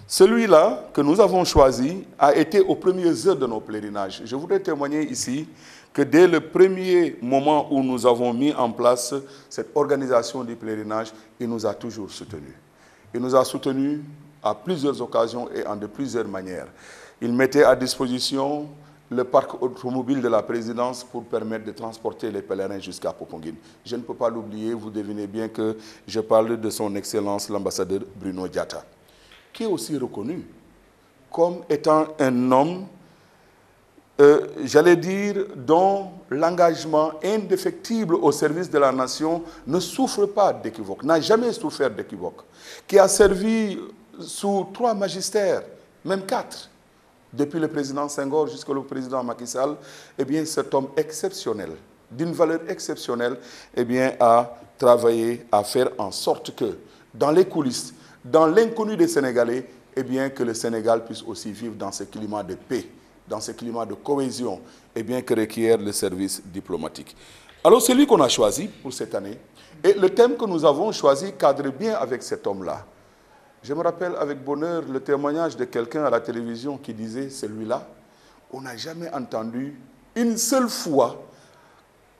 Celui-là que nous avons choisi a été aux premières heures de nos pèlerinages. Je voudrais témoigner ici que dès le premier moment où nous avons mis en place cette organisation du pèlerinage, il nous a toujours soutenus. Il nous a soutenus à plusieurs occasions et en de plusieurs manières. Il mettait à disposition le parc automobile de la présidence pour permettre de transporter les pèlerins jusqu'à Popenguine. Je ne peux pas l'oublier, vous devinez bien que je parle de son Excellence l'ambassadeur Bruno Diatta, qui est aussi reconnu comme étant un homme, j'allais dire, dont l'engagement indéfectible au service de la nation ne souffre pas d'équivoque, n'a jamais souffert d'équivoque, qui a servi sous 3 magistères, même 4, depuis le président Senghor jusqu'au président Macky Sall. Eh bien, cet homme exceptionnel, d'une valeur exceptionnelle, eh bien, a travaillé à faire en sorte que, dans les coulisses, dans l'inconnu des Sénégalais, eh bien, que le Sénégal puisse aussi vivre dans ce climat de paix, dans ce climat de cohésion, eh bien, que requiert le service diplomatique. Alors, c'est lui qu'on a choisi pour cette année. Et le thème que nous avons choisi cadre bien avec cet homme-là. Je me rappelle avec bonheur le témoignage de quelqu'un à la télévision qui disait, celui-là, on n'a jamais entendu une seule fois,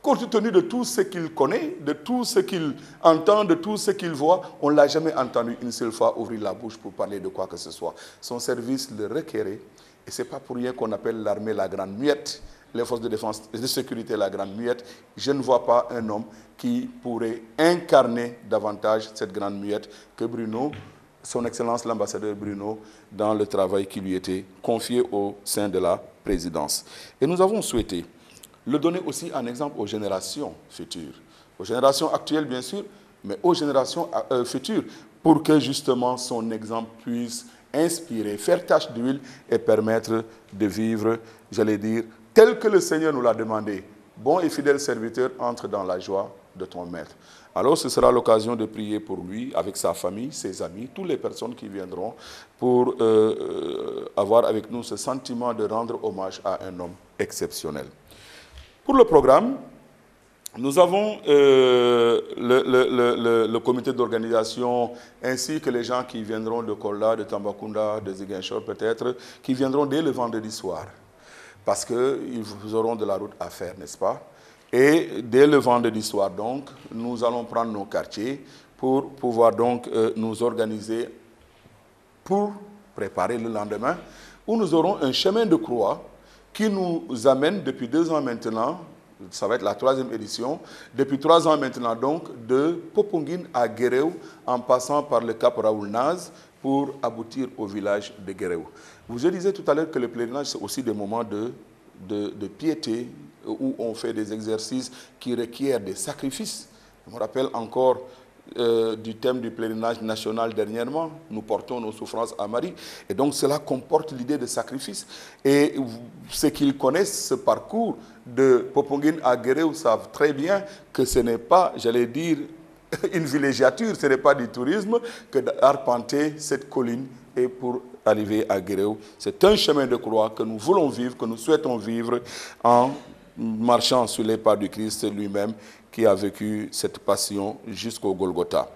compte tenu de tout ce qu'il connaît, de tout ce qu'il entend, de tout ce qu'il voit, on ne l'a jamais entendu une seule fois ouvrir la bouche pour parler de quoi que ce soit. Son service le requérait, et ce n'est pas pour rien qu'on appelle l'armée la grande muette, les forces de défense et de sécurité la grande muette. Je ne vois pas un homme qui pourrait incarner davantage cette grande muette que Bruno, son Excellence l'ambassadeur Bruno, dans le travail qui lui était confié au sein de la présidence. Et nous avons souhaité le donner aussi en exemple aux générations futures, aux générations actuelles bien sûr, mais aux générations futures, pour que justement son exemple puisse inspirer, faire tache d'huile et permettre de vivre, j'allais dire, tel que le Seigneur nous l'a demandé. Bon et fidèle serviteur, entre dans la joie de ton maître. Alors ce sera l'occasion de prier pour lui, avec sa famille, ses amis, toutes les personnes qui viendront pour avoir avec nous ce sentiment de rendre hommage à un homme exceptionnel. Pour le programme, nous avons le comité d'organisation ainsi que les gens qui viendront de Kolda, de Tambacounda, de Ziguinchor peut-être, qui viendront dès le vendredi soir. Parce qu'ils auront de la route à faire, n'est-ce pas? Et dès le vendredi soir, donc, nous allons prendre nos quartiers pour pouvoir donc nous organiser pour préparer le lendemain, où nous aurons un chemin de croix qui nous amène depuis 2 ans maintenant, ça va être la 3e édition, depuis 3 ans maintenant donc, de Popenguine à Guéréo, en passant par le Cap Raoul Naz, pour aboutir au village de Guéréo. Je disais tout à l'heure que le pèlerinage, c'est aussi des moments de piété, où on fait des exercices qui requièrent des sacrifices. Je me rappelle encore du thème du pèlerinage national dernièrement, nous portons nos souffrances à Marie, et donc cela comporte l'idée de sacrifice. Et ceux qui connaissent ce parcours de Popenguine à Guéréo savent très bien que ce n'est pas, j'allais dire, une villégiature, ce n'est pas du tourisme que d'arpenter cette colline et pour arriver à Guéréo. C'est un chemin de croix que nous voulons vivre, que nous souhaitons vivre en marchant sur les pas du Christ lui-même qui a vécu cette passion jusqu'au Golgotha.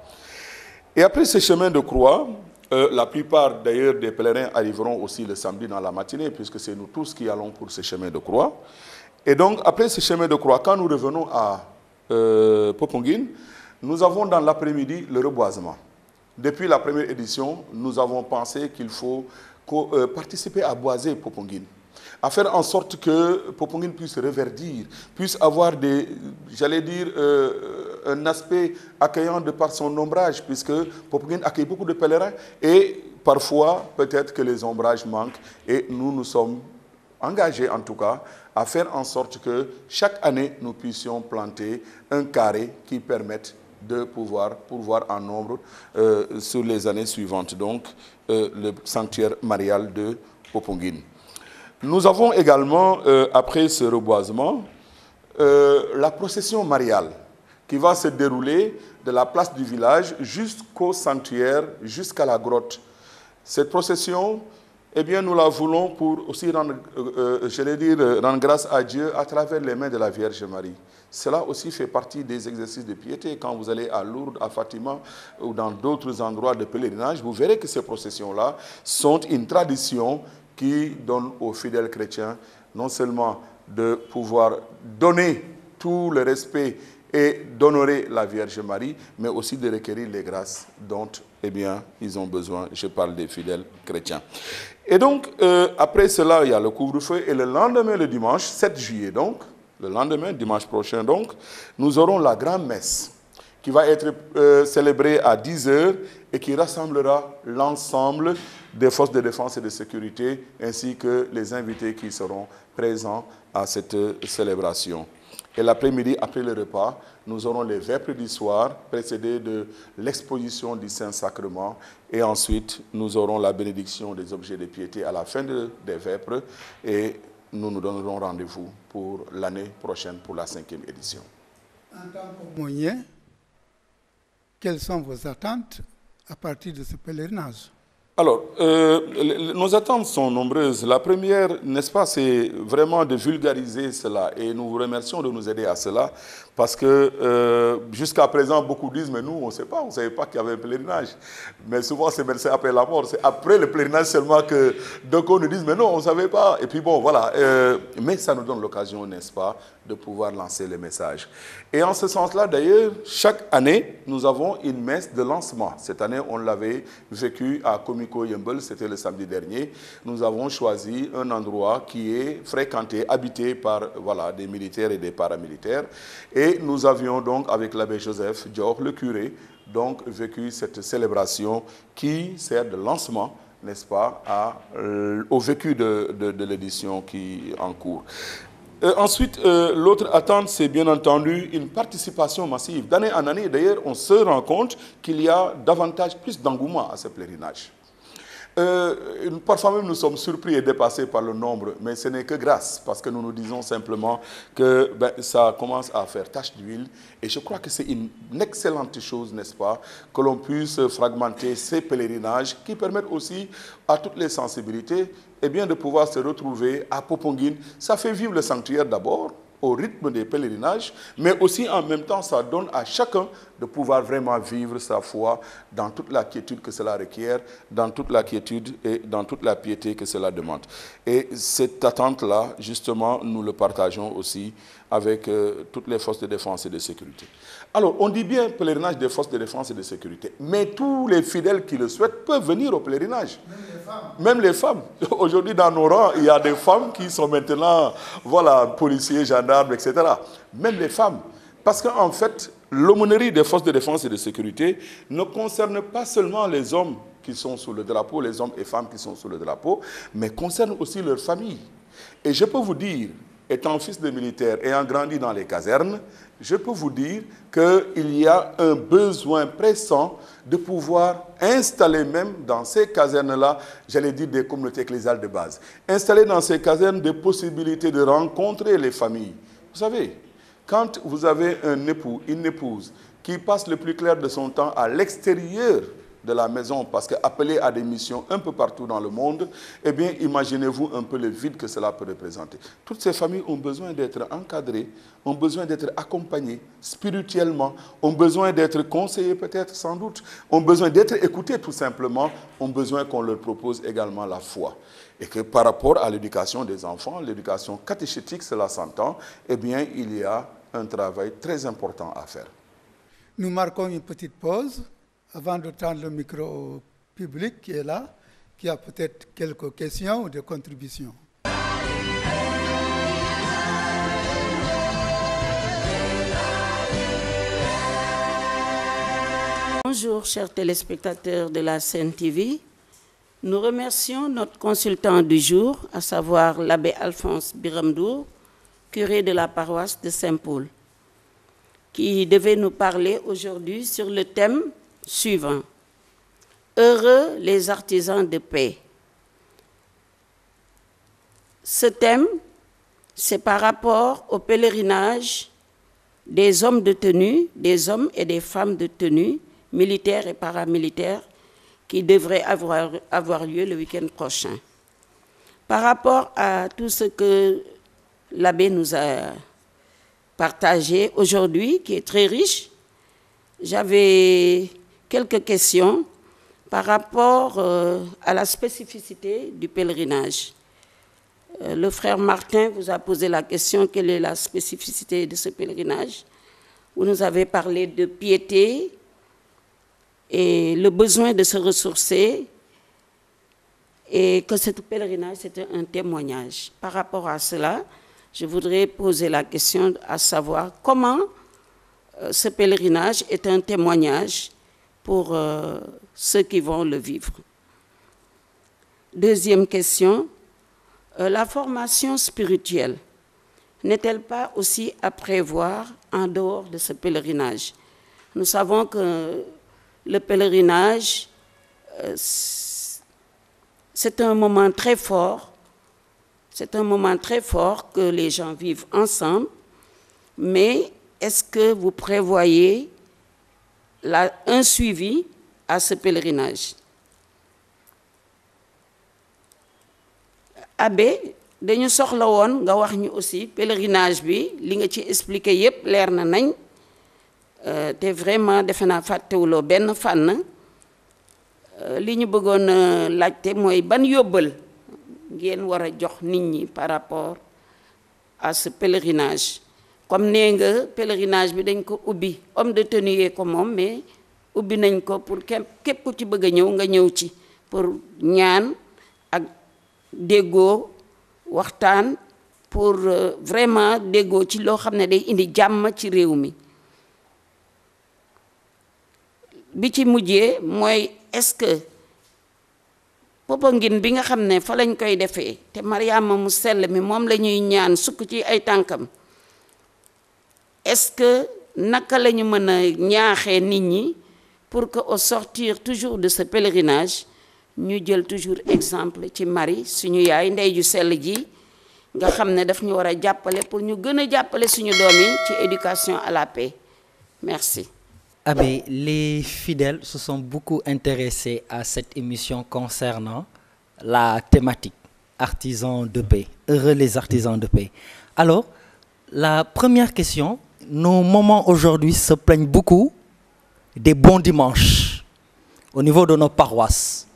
Et après ce chemin de croix, la plupart d'ailleurs des pèlerins arriveront aussi le samedi dans la matinée, puisque c'est nous tous qui allons pour ce chemin de croix. Et donc après ce chemin de croix, quand nous revenons à Popenguine, nous avons dans l'après-midi le reboisement. Depuis la première édition, nous avons pensé qu'il faut participer à boiser Popenguine, à faire en sorte que Popenguine puisse reverdir, puisse avoir j'allais dire, un aspect accueillant de par son ombrage, puisque Popenguine accueille beaucoup de pèlerins et parfois peut-être que les ombrages manquent et nous nous sommes engagés en tout cas à faire en sorte que chaque année, nous puissions planter un carré qui permette de pouvoir pourvoir en nombre sur les années suivantes, donc le sanctuaire marial de Popenguine. Nous avons également, après ce reboisement, la procession mariale qui va se dérouler de la place du village jusqu'au sanctuaire, jusqu'à la grotte. Cette procession, eh bien, nous la voulons pour aussi rendre grâce à Dieu à travers les mains de la Vierge Marie. Cela aussi fait partie des exercices de piété. Quand vous allez à Lourdes, à Fatima ou dans d'autres endroits de pèlerinage, vous verrez que ces processions-là sont une tradition qui donne aux fidèles chrétiens non seulement de pouvoir donner tout le respect et d'honorer la Vierge Marie, mais aussi de requérir les grâces dont eh bien, ils ont besoin. Je parle des fidèles chrétiens. Et donc, après cela, il y a le couvre-feu. Et le lendemain, le dimanche, 7 juillet, donc, le lendemain, dimanche prochain, donc, nous aurons la grande messe qui va être célébrée à 10 h et qui rassemblera l'ensemble des forces de défense et de sécurité, ainsi que les invités qui seront présents à cette célébration. Et l'après-midi, après le repas, nous aurons les vêpres du soir, précédés de l'exposition du Saint-Sacrement. Et ensuite, nous aurons la bénédiction des objets de piété à la fin des vêpres. Et nous nous donnerons rendez-vous pour l'année prochaine, pour la 5e édition. En tant qu'aumônier, quelles sont vos attentes à partir de ce pèlerinage? Alors, nos attentes sont nombreuses. La première, n'est-ce pas, c'est vraiment de vulgariser cela. Et nous vous remercions de nous aider à cela. Parce que jusqu'à présent, beaucoup disent, mais nous, on ne sait pas, on ne savait pas qu'il y avait un pèlerinage. Mais souvent, c'est après la mort. C'est après le pèlerinage seulement que donc on nous dit, mais non, on ne savait pas. Et puis bon, voilà. Mais ça nous donne l'occasion, n'est-ce pas, de pouvoir lancer le message. Et en ce sens-là, d'ailleurs, chaque année, nous avons une messe de lancement. Cette année, on l'avait vécu à Komiko Yembel, c'était le samedi dernier. Nous avons choisi un endroit qui est fréquenté, habité par voilà, des militaires et des paramilitaires. Et nous avions donc, avec l'abbé Joseph Dior, le curé, donc vécu cette célébration qui sert de lancement, n'est-ce pas, au vécu de l'édition qui est en cours. Ensuite, l'autre attente, c'est bien entendu une participation massive. D'année en année, d'ailleurs, on se rend compte qu'il y a plus d'engouement à ce pèlerinage. Parfois même, nous sommes surpris et dépassés par le nombre, mais ce n'est que grâce, parce que nous nous disons simplement que ça commence à faire tache d'huile. Et je crois que c'est une excellente chose, n'est-ce pas, que l'on puisse fragmenter ces pèlerinages qui permettent aussi à toutes les sensibilités eh bien, de pouvoir se retrouver à Popenguine. Ça fait vivre le sanctuaire d'abord, au rythme des pèlerinages, mais aussi en même temps, ça donne à chacun de pouvoir vraiment vivre sa foi dans toute la quiétude que cela requiert, dans toute la quiétude et dans toute la piété que cela demande. Et cette attente-là, justement, nous le partageons aussi avec toutes les forces de défense et de sécurité. Alors, on dit bien pèlerinage des forces de défense et de sécurité, mais tous les fidèles qui le souhaitent peuvent venir au pèlerinage. Même les femmes. Aujourd'hui, dans nos rangs, il y a des femmes qui sont maintenant, voilà, policiers, gendarmes, etc. Même les femmes. Parce qu'en fait, l'aumônerie des forces de défense et de sécurité ne concerne pas seulement les hommes qui sont sous le drapeau, les hommes et femmes qui sont sous le drapeau, mais concerne aussi leurs familles. Et je peux vous dire, étant fils de militaire, ayant grandi dans les casernes, je peux vous dire qu'il y a un besoin pressant de pouvoir installer même dans ces casernes-là, j'allais dire des communautés ecclésiales de base, installer dans ces casernes des possibilités de rencontrer les familles. Vous savez, quand vous avez un époux, une épouse qui passe le plus clair de son temps à l'extérieur de la maison, parce qu'appelé à des missions un peu partout dans le monde, eh bien, imaginez-vous un peu le vide que cela peut représenter. Toutes ces familles ont besoin d'être encadrées, ont besoin d'être accompagnées spirituellement, ont besoin d'être conseillées peut-être, sans doute, ont besoin d'être écoutées tout simplement, ont besoin qu'on leur propose également la foi. Et que par rapport à l'éducation des enfants, l'éducation catéchétique, cela s'entend, eh bien, il y a un travail très important à faire. Nous marquons une petite pause avant de tendre le micro au public qui est là, qui a peut-être quelques questions ou des contributions. Bonjour, chers téléspectateurs de la Sen TV. Nous remercions notre consultant du jour, à savoir l'abbé Alphonse Biramdour, curé de la paroisse de Saint-Paul, qui devait nous parler aujourd'hui sur le thème suivant. Heureux les artisans de paix. Ce thème, c'est par rapport au pèlerinage des hommes de tenue, des hommes et des femmes de tenue, militaires et paramilitaires, qui devrait avoir lieu le week-end prochain. Par rapport à tout ce que l'abbé nous a partagé aujourd'hui, qui est très riche, j'avais quelques questions par rapport à la spécificité du pèlerinage. Le frère Martin vous a posé la question, quelle est la spécificité de ce pèlerinage? Vous nous avez parlé de piété, et le besoin de se ressourcer, et que ce pèlerinage, c'était un témoignage. Par rapport à cela, je voudrais poser la question à savoir comment ce pèlerinage est un témoignage pour ceux qui vont le vivre. Deuxième question, la formation spirituelle n'est-elle pas aussi à prévoir en dehors de ce pèlerinage? Nous savons que le pèlerinage, c'est un moment très fort. C'est un moment très fort que les gens vivent ensemble. Mais est-ce que vous prévoyez un suivi à ce pèlerinage? Abbé, dañu soxla woon nga wax ñu aussi pèlerinage bi li nga ci expliqué yépp leer na nañ. Te vraiment defe naa fàttewuloo benn fànn li ñu bëggoon laajte mooy ban yóbbal ngeen war a jox nit ñi par rapport à ce pèlerinage. Comme nee nga pèlerinage bi dañ ko ubbi homme de tenue yee ko moom, mais ubbi nañ ko pour képp ku ci bëgg a ñëw nga ñëw ci pour ñaan ak déggoo waxtaan pour vraiment déggoo ci loo xam ne day indi jàmm ci réew mi. Bi ci mujjee mooy est-ce que Popenguine bi nga xam ne fa lañ koy defee te Mariama mu sell mi moom la ñuy ñaan sukk ci ay tànkam, est-ce que naka la ñu mën a ñaaxee nit ñi pour que au sortir toujours de ce pèlerinage ñu jël toujours exemple ci Marie suñu yaay ndey ju sell ji nga xam ne daf ñu war a jàppale pour ñu gën a jàppale suñu doom yi ci éducation à la paix. Merci. Abbé, les fidèles se sont beaucoup intéressés à cette émission concernant la thématique artisans de paix, heureux les artisans de paix. Alors, la première question, nos mamans aujourd'hui se plaignent beaucoup des bons dimanches au niveau de nos paroisses.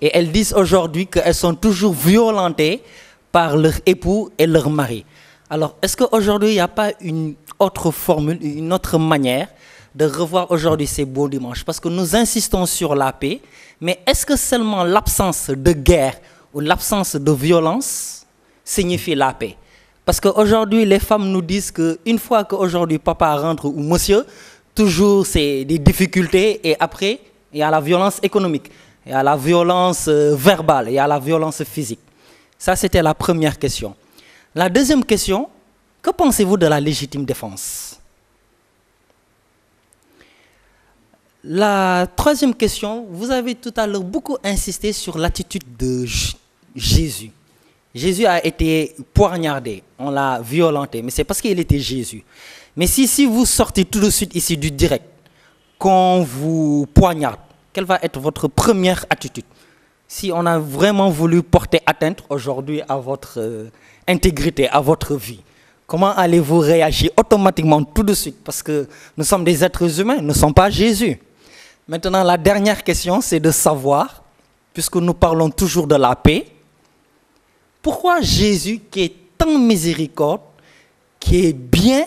Et elles disent aujourd'hui qu'elles sont toujours violentées par leur époux et leur mari. Alors, est-ce qu'aujourd'hui, il n'y a pas une autre formule, une autre manière de revoir aujourd'hui ces beaux dimanches? Parce que nous insistons sur la paix, mais est-ce que seulement l'absence de guerre ou l'absence de violence signifie la paix? Parce qu'aujourd'hui, les femmes nous disent qu'une fois qu'aujourd'hui papa rentre ou monsieur, toujours c'est des difficultés et après, il y a la violence économique, il y a la violence verbale, il y a la violence physique. Ça, c'était la première question. La deuxième question, que pensez-vous de la légitime défense? La troisième question, vous avez tout à l'heure beaucoup insisté sur l'attitude de Jésus. Jésus a été poignardé, on l'a violenté, mais c'est parce qu'il était Jésus. Mais si vous sortez tout de suite ici du direct, qu'on vous poignarde, quelle va être votre première attitude? Si on a vraiment voulu porter atteinte aujourd'hui à votre intégrité, à votre vie, comment allez-vous réagir automatiquement tout de suite? Parce que nous sommes des êtres humains, nous ne sommes pas Jésus. Maintenant, la dernière question, c'est de savoir, puisque nous parlons toujours de la paix, pourquoi Jésus, qui est tant miséricorde, qui est bien,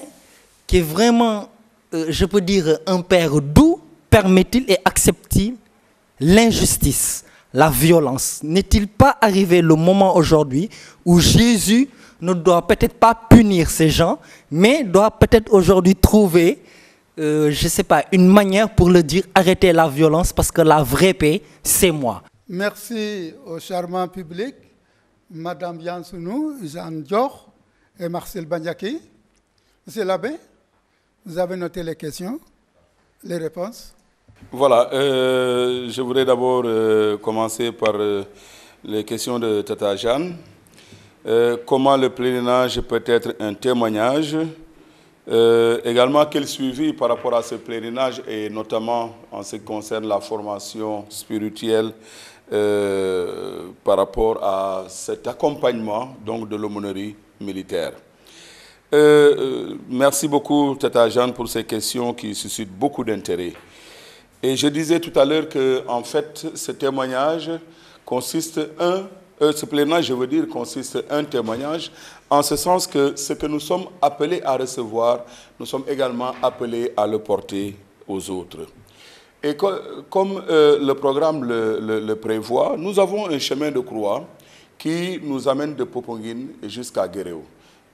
qui est vraiment, je peux dire, un Père doux, permet-il et accepte-t-il l'injustice, la violence? N'est-il pas arrivé le moment aujourd'hui où Jésus ne doit peut-être pas punir ces gens, mais doit peut-être aujourd'hui trouver je ne sais pas, une manière pour le dire, arrêtez la violence parce que la vraie paix, c'est moi. Merci au charmant public, Madame Yansounou, Jean Dior et Marcel Bandiaki. Monsieur l'abbé, vous avez noté les questions, les réponses. Voilà, je voudrais d'abord commencer par les questions de Tata Jeanne. Comment le pèlerinage peut être un témoignage? Également, quel suivi par rapport à ce pèlerinage et notamment en ce qui concerne la formation spirituelle par rapport à cet accompagnement donc, de l'aumônerie militaire. Merci beaucoup Tata Jeanne pour ces questions qui suscitent beaucoup d'intérêt. Et je disais tout à l'heure que en fait ce témoignage consiste ce pèlerinage, je veux dire, consiste un témoignage en ce sens que ce que nous sommes appelés à recevoir, nous sommes également appelés à le porter aux autres. Et comme le programme le prévoit, nous avons un chemin de croix qui nous amène de Popenguine jusqu'à Guéréo.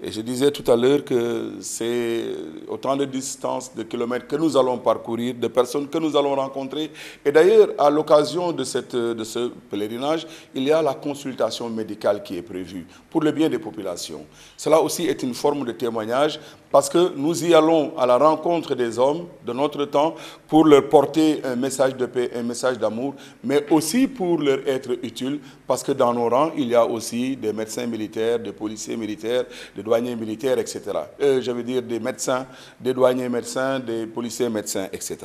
Et je disais tout à l'heure que c'est autant de distances, de kilomètres que nous allons parcourir, de personnes que nous allons rencontrer. Et d'ailleurs, à l'occasion de ce pèlerinage, il y a la consultation médicale qui est prévue pour le bien des populations. Cela aussi est une forme de témoignage parce que nous y allons à la rencontre des hommes de notre temps pour leur porter un message de paix, un message d'amour, mais aussi pour leur être utile parce que dans nos rangs, il y a aussi des médecins militaires, des policiers militaires, des douaniers militaires, etc. Je veux dire des médecins, des douaniers médecins, des policiers médecins, etc.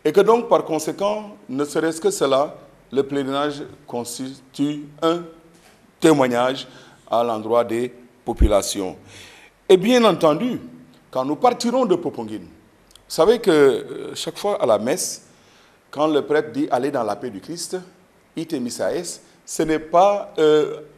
Et que donc, par conséquent, ne serait-ce que cela, le pèlerinage constitue un témoignage à l'endroit des populations. Et bien entendu, quand nous partirons de Popenguine, vous savez que chaque fois à la messe, quand le prêtre dit « Allez dans la paix du Christ », « Ite missaes », ce n'est pas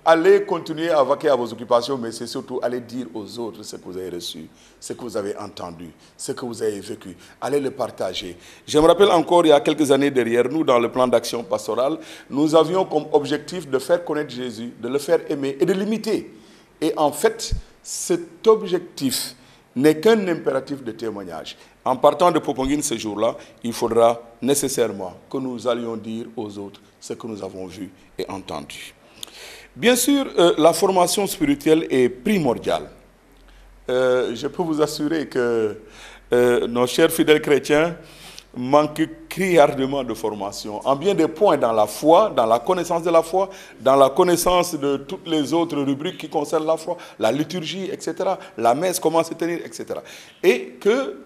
aller continuer à vaquer à vos occupations, mais c'est surtout aller dire aux autres ce que vous avez reçu, ce que vous avez entendu, ce que vous avez vécu. Allez le partager. Je me rappelle encore, il y a quelques années derrière nous, dans le plan d'action pastorale, nous avions comme objectif de faire connaître Jésus, de le faire aimer et de l'imiter. Et en fait, cet objectif n'est qu'un impératif de témoignage. En partant de Popenguine ce jour-là, il faudra nécessairement que nous allions dire aux autres ce que nous avons vu et entendu. Bien sûr, la formation spirituelle est primordiale. Je peux vous assurer que nos chers fidèles chrétiens manquent criardement de formation, en bien des points dans la foi, dans la connaissance de la foi, dans la connaissance de toutes les autres rubriques qui concernent la foi, la liturgie, etc., la messe, comment se tenir, etc. Et que,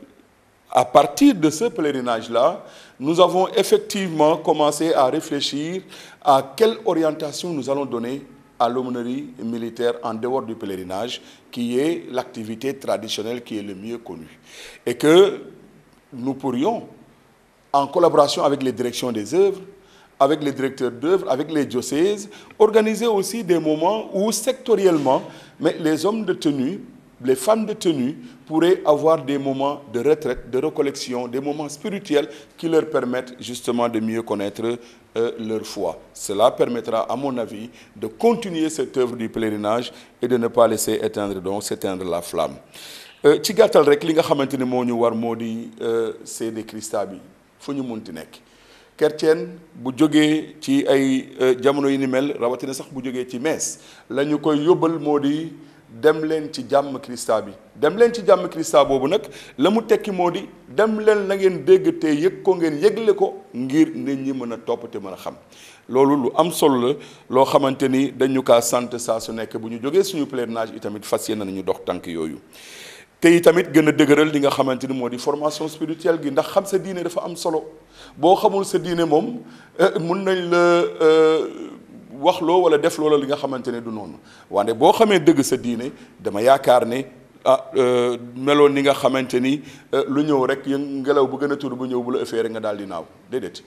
à partir de ce pèlerinage-là, nous avons effectivement commencé à réfléchir à quelle orientation nous allons donner à l'aumônerie militaire en dehors du pèlerinage, qui est l'activité traditionnelle qui est le mieux connue. Et que nous pourrions, en collaboration avec les directions des œuvres, avec les directeurs d'œuvres, avec les diocèses, organiser aussi des moments où sectoriellement, mais les hommes de tenue, les femmes de tenue pourraient avoir des moments de retraite, de recollection, des moments spirituels qui leur permettent justement de mieux connaître leur foi. Cela permettra, à mon avis, de continuer cette œuvre du pèlerinage et de ne pas laisser s'éteindre la flamme. Ci gàttal rek li nga xamante ne moo ñu war moo di seede Christa bi fu ñu munti nekk. Chrétien bu jógee ci ay jamono yi ni mel rawatina sax bu jógee ci mees la ñu koy yóbbal moo di dem leen ci jàmm Christa bi. Dem leen ci jàmm Christa boobu nag la mu tekki moo di dem leen la ngeen dégg te yëg ko ngeen yëgle ko ngir nit ñi mën a topp te mën a xam. Loolu lu am solo la loo xamante ni dañu kaa sant saa su nekk bu ñu jógee suñu pèlerinage itamit fas yéene nañu dox tànk yooyu. te itamit gën a dëgëral li nga xamante ni moo di formation spirituelle gi ndax xam sa diine dafa am solo boo xamul sa diine moom mun nañ la wax loo wala def loola li nga xamante ne du noonu wante boo xamee dëgg sa diine dama yaakaar ne meloon ni nga xamante ni lu ñëw rek ngelaw bu gën a tuur bu ñëw bu la ëffee rek nga daal di naaw déedéet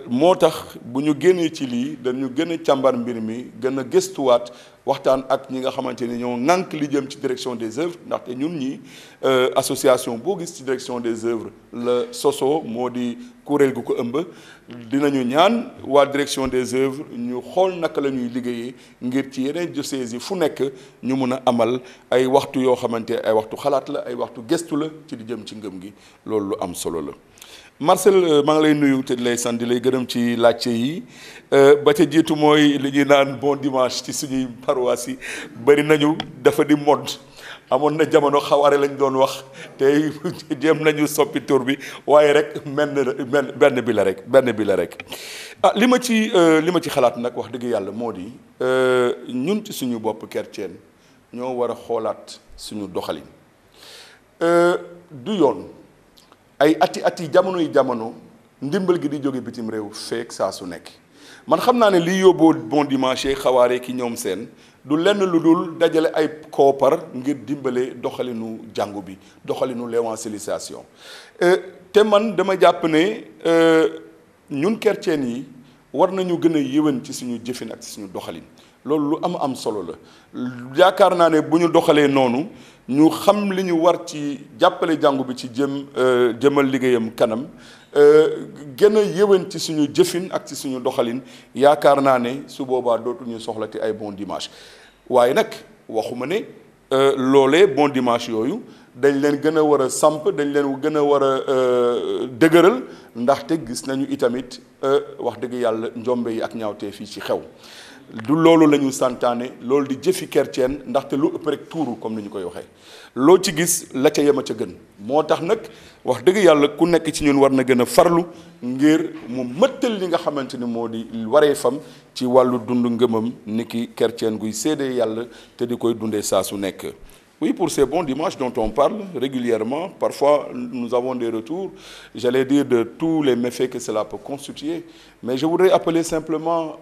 moo tax bu ñu génnee ci lii dañu gën a càmbar mbir mi gën a gëstuwaat waxtaan ak ñi nga xamante ni ñoo ŋànk li jëm ci direction des œuvres ndaxte ñun ñi association boo gis ci direction des œuvres la soso moo di kuréel gu ko ëmb dinañu ñaan waa direction des œuvres ñu xool naka la ñuy liggéeyee ngir ci yeneen diocèses yi fu nekk ñu mun a amal ay waxtu yoo xamante ay waxtu xalaat la ay waxtu gëstu la ci di jëm ci ngëm gi loolu lu am solo la Marcel maa ngi lay nuyu te di lay sant di lay gërëm ci laajte yi ba ca jiitu mooy li ñuy naan bon dimanche ci suñuy paroisse yi bëri nañu dafa di mode amoon na jamono xawaare lañ doon wax te jéem nañu soppi tur bi waaye rek benn bi la rek ah li ma ci xalaat nag wax dëgg yàlla moo di ñun ci suñu bopp chrétien ñoo war a xoolaat suñu doxalin du yoon ay ati jamono ndimbal gi di jóge bitim réew feek saa su nekk man xam naa ne liy yóbboo bon dimanche xawaare ki ñoom seen du lenn lu dul dajale ay koopar ngir dimbale doxalinu jàngu bi doxalinu l'évangélisation te man dama jàpp ne ñun chrétien yi war nañu gën a yéwén ci suñu jëfin ak ci suñu doxalin loolu lu am solo la yaakaar naa ne bu ñu doxalee noonu ñu xam li ñu war ci jàppale jàngu bi ci jëmal liggéeyam kanam gën a yéwén ci suñu jëfin ak ci suñu doxalin yaakaar naa ne su boobaa dootuñu soxlati ay bon dimanche waaye nag waxuma ne loolee bon dimanche yooyu dañ leen gën a war a samp dañ leen gën a war a dëgëral ndaxte gis nañu itamit wax dëgg yàlla njombe yi ak ñaawtee fii ci xew du loolu la ñu santaane loolu di jëfi chrétien ndaxte lu ëpp rek tuuru comme ni ñu koy waxee loo ci gis la ca yem a ca gën moo tax nag wax dëgg yàlla ku nekk ci ñun war na gën a farlu ngir mu mëttal li nga xamante ni moo di waree fam ci wàllu dund ngëmam niki chrétien guy séedee yàlla te di koy dundee saa su nekk. Oui, pour ces bons dimanches dont on parle régulièrement, parfois nous avons des retours, j'allais dire, de tous les méfaits que cela peut constituer. Mais je voudrais appeler simplement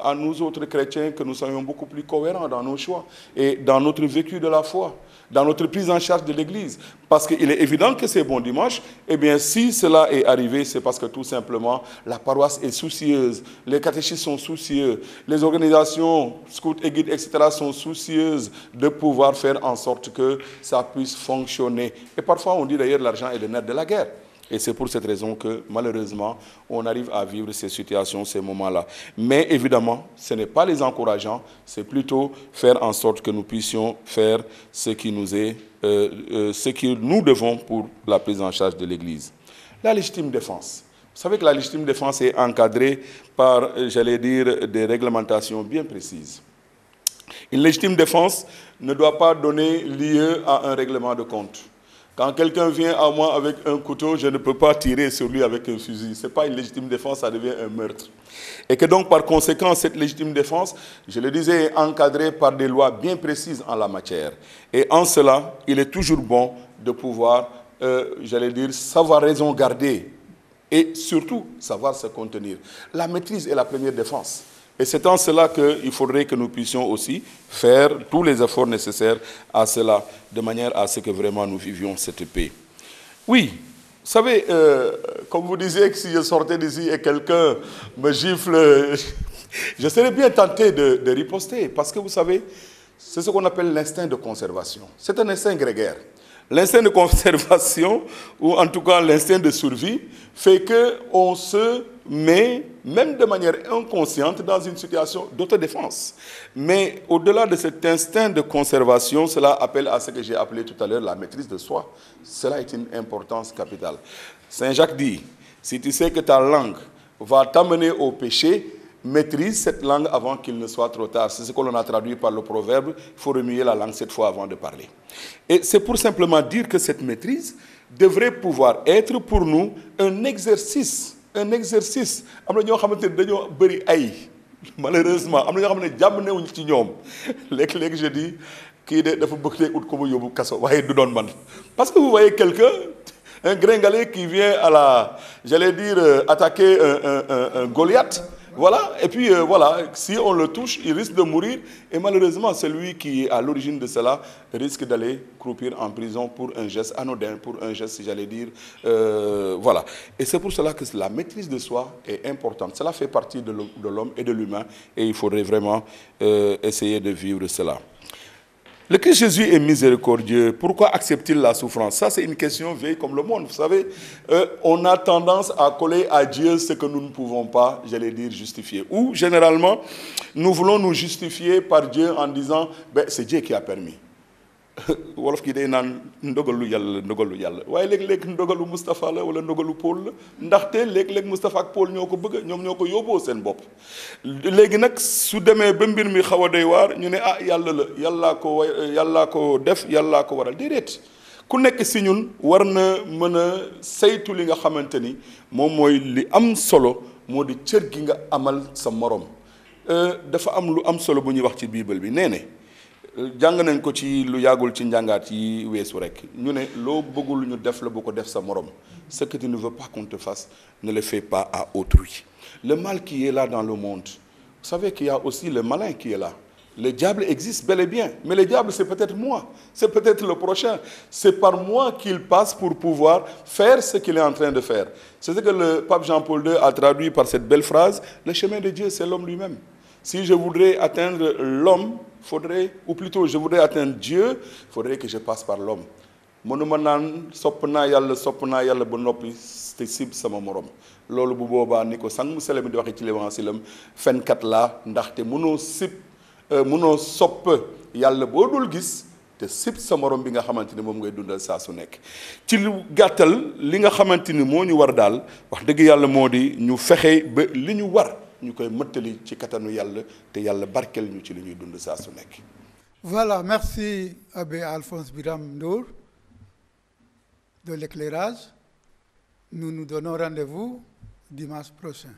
à nous autres chrétiens que nous soyons beaucoup plus cohérents dans nos choix et dans notre vécu de la foi, dans notre prise en charge de l'Église. Parce qu'il est évident que ces bons dimanches, eh bien, si cela est arrivé, c'est parce que tout simplement la paroisse est soucieuse, les catéchistes sont soucieux, les organisations, scouts et guides, etc., sont soucieuses de pouvoir faire en sorte que ça puisse fonctionner. Et parfois, on dit d'ailleurs l'argent est le nerf de la guerre. Et c'est pour cette raison que, malheureusement, on arrive à vivre ces situations, ces moments-là. Mais évidemment, ce n'est pas les encourageants, c'est plutôt faire en sorte que nous puissions faire ce qui nous est, ce que nous devons pour la prise en charge de l'Église. La légitime défense. Vous savez que la légitime défense est encadrée par, j'allais dire, des réglementations bien précises. Une légitime défense ne doit pas donner lieu à un règlement de compte. Quand quelqu'un vient à moi avec un couteau, je ne peux pas tirer sur lui avec un fusil. Ce n'est pas une légitime défense, ça devient un meurtre. Et que donc, par conséquent, cette légitime défense, je le disais, est encadrée par des lois bien précises en la matière. Et en cela, il est toujours bon de pouvoir, j'allais dire, savoir raison garder et surtout savoir se contenir. La maîtrise est la première défense. Et c'est en cela qu'il faudrait que nous puissions aussi faire tous les efforts nécessaires à cela, de manière à ce que vraiment nous vivions cette paix. Oui, vous savez, comme vous disiez que si je sortais d'ici et quelqu'un me gifle, je serais bien tenté de riposter, parce que vous savez, c'est ce qu'on appelle l'instinct de conservation. C'est un instinct grégaire. L'instinct de conservation, ou en tout cas l'instinct de survie, fait qu'on se met, même de manière inconsciente, dans une situation d'autodéfense. Mais au-delà de cet instinct de conservation, cela appelle à ce que j'ai appelé tout à l'heure la maîtrise de soi. Cela est une importance capitale. Saint Jacques dit, si tu sais que ta langue va t'amener au péché, maîtrise cette langue avant qu'il ne soit trop tard. C'est ce que l'on a traduit par le proverbe, il faut remuer la langue 7 fois avant de parler. Et c'est pour simplement dire que cette maîtrise devrait pouvoir être pour nous un exercice. Un exercice. Malheureusement, je dis parce que vous voyez quelqu'un, un gringalet qui vient à la, j'allais dire, attaquer un Goliath. Voilà, et puis voilà, si on le touche, il risque de mourir. Et malheureusement, celui qui est à l'origine de cela risque d'aller croupir en prison pour un geste anodin, pour un geste, j'allais dire, voilà. Et c'est pour cela que la maîtrise de soi est importante. Cela fait partie de l'homme et de l'humain, et il faudrait vraiment essayer de vivre cela. Le Christ Jésus est miséricordieux. Pourquoi accepte-t-il la souffrance? Ça, c'est une question vieille comme le monde. Vous savez, on a tendance à coller à Dieu ce que nous ne pouvons pas, j'allais dire, justifier. Ou, généralement, nous voulons nous justifier par Dieu en disant, ben, c'est Dieu qui a permis. wolof ki day naan ndogalu yàlla waaye léeg-léeg ndogalu Moustapha la wala ndogalu Paul la ndaxte léeg-léeg Moustapha ak Paul ñoo ko bëgg ñoom ñoo ko yóbboo seen bopp. léegi nag su demee ba mbir mi xaw a doy waar ñu ne ah yàlla la yàllaa ko def yàllaa ko waral déedéet ku nekk si ñun war na mën a saytu li nga xamante ni moom mooy li am solo moo di cër gi nga amal sa morom. dafa am lu am solo bu ñuy wax ci Bible bi nee ne jàng nañ ko ci lu yàggul ci njàngaat yi weesu rek ñu ne loo bëggul ñu def la bu ko def sa morom ce que tu ne veux pas qu'on te fasse ne le fais pas à autrui. Le mal qui est là dans le monde, vous savez qu'il y a aussi le malin qui est là. Le diable existe bel et bien, mais le diable c'est peut-être moi, c'est peut-être le prochain. C'est par moi qu'il passe pour pouvoir faire ce qu'il est en train de faire. C'est ce que le pape Jean-Paul II a traduit par cette belle phrase: le chemin de Dieu c'est l'homme lui-même. Si je voudrais atteindre l'homme, ou plutôt je voudrais atteindre Dieu, il faudrait que je passe par l'homme. mënuma naan sopp naa yàlla ba noppi te sib sama morom loolu bu boobaa ni ko sang mu sele mi di waxee ci l'évangile am fenkat laa ndaxte mënoo sopp yàlla boo dul gis te sib sa morom bi nga xamante ni moom ngay dundal saa su nekk. ci lu gàttal li nga xamante ni moo ñu war daal wax dëgg yàlla moo di ñu fexe ba li ñu war ñu koy mëttali ci kattanu yàlla te yàlla barkel ñu ci li ñuy dund saa su nekk. Voilà, merci Abbé Alphonse Biram Ndour de l'éclairage. Nous nous donnons rendez-vous dimanche prochain.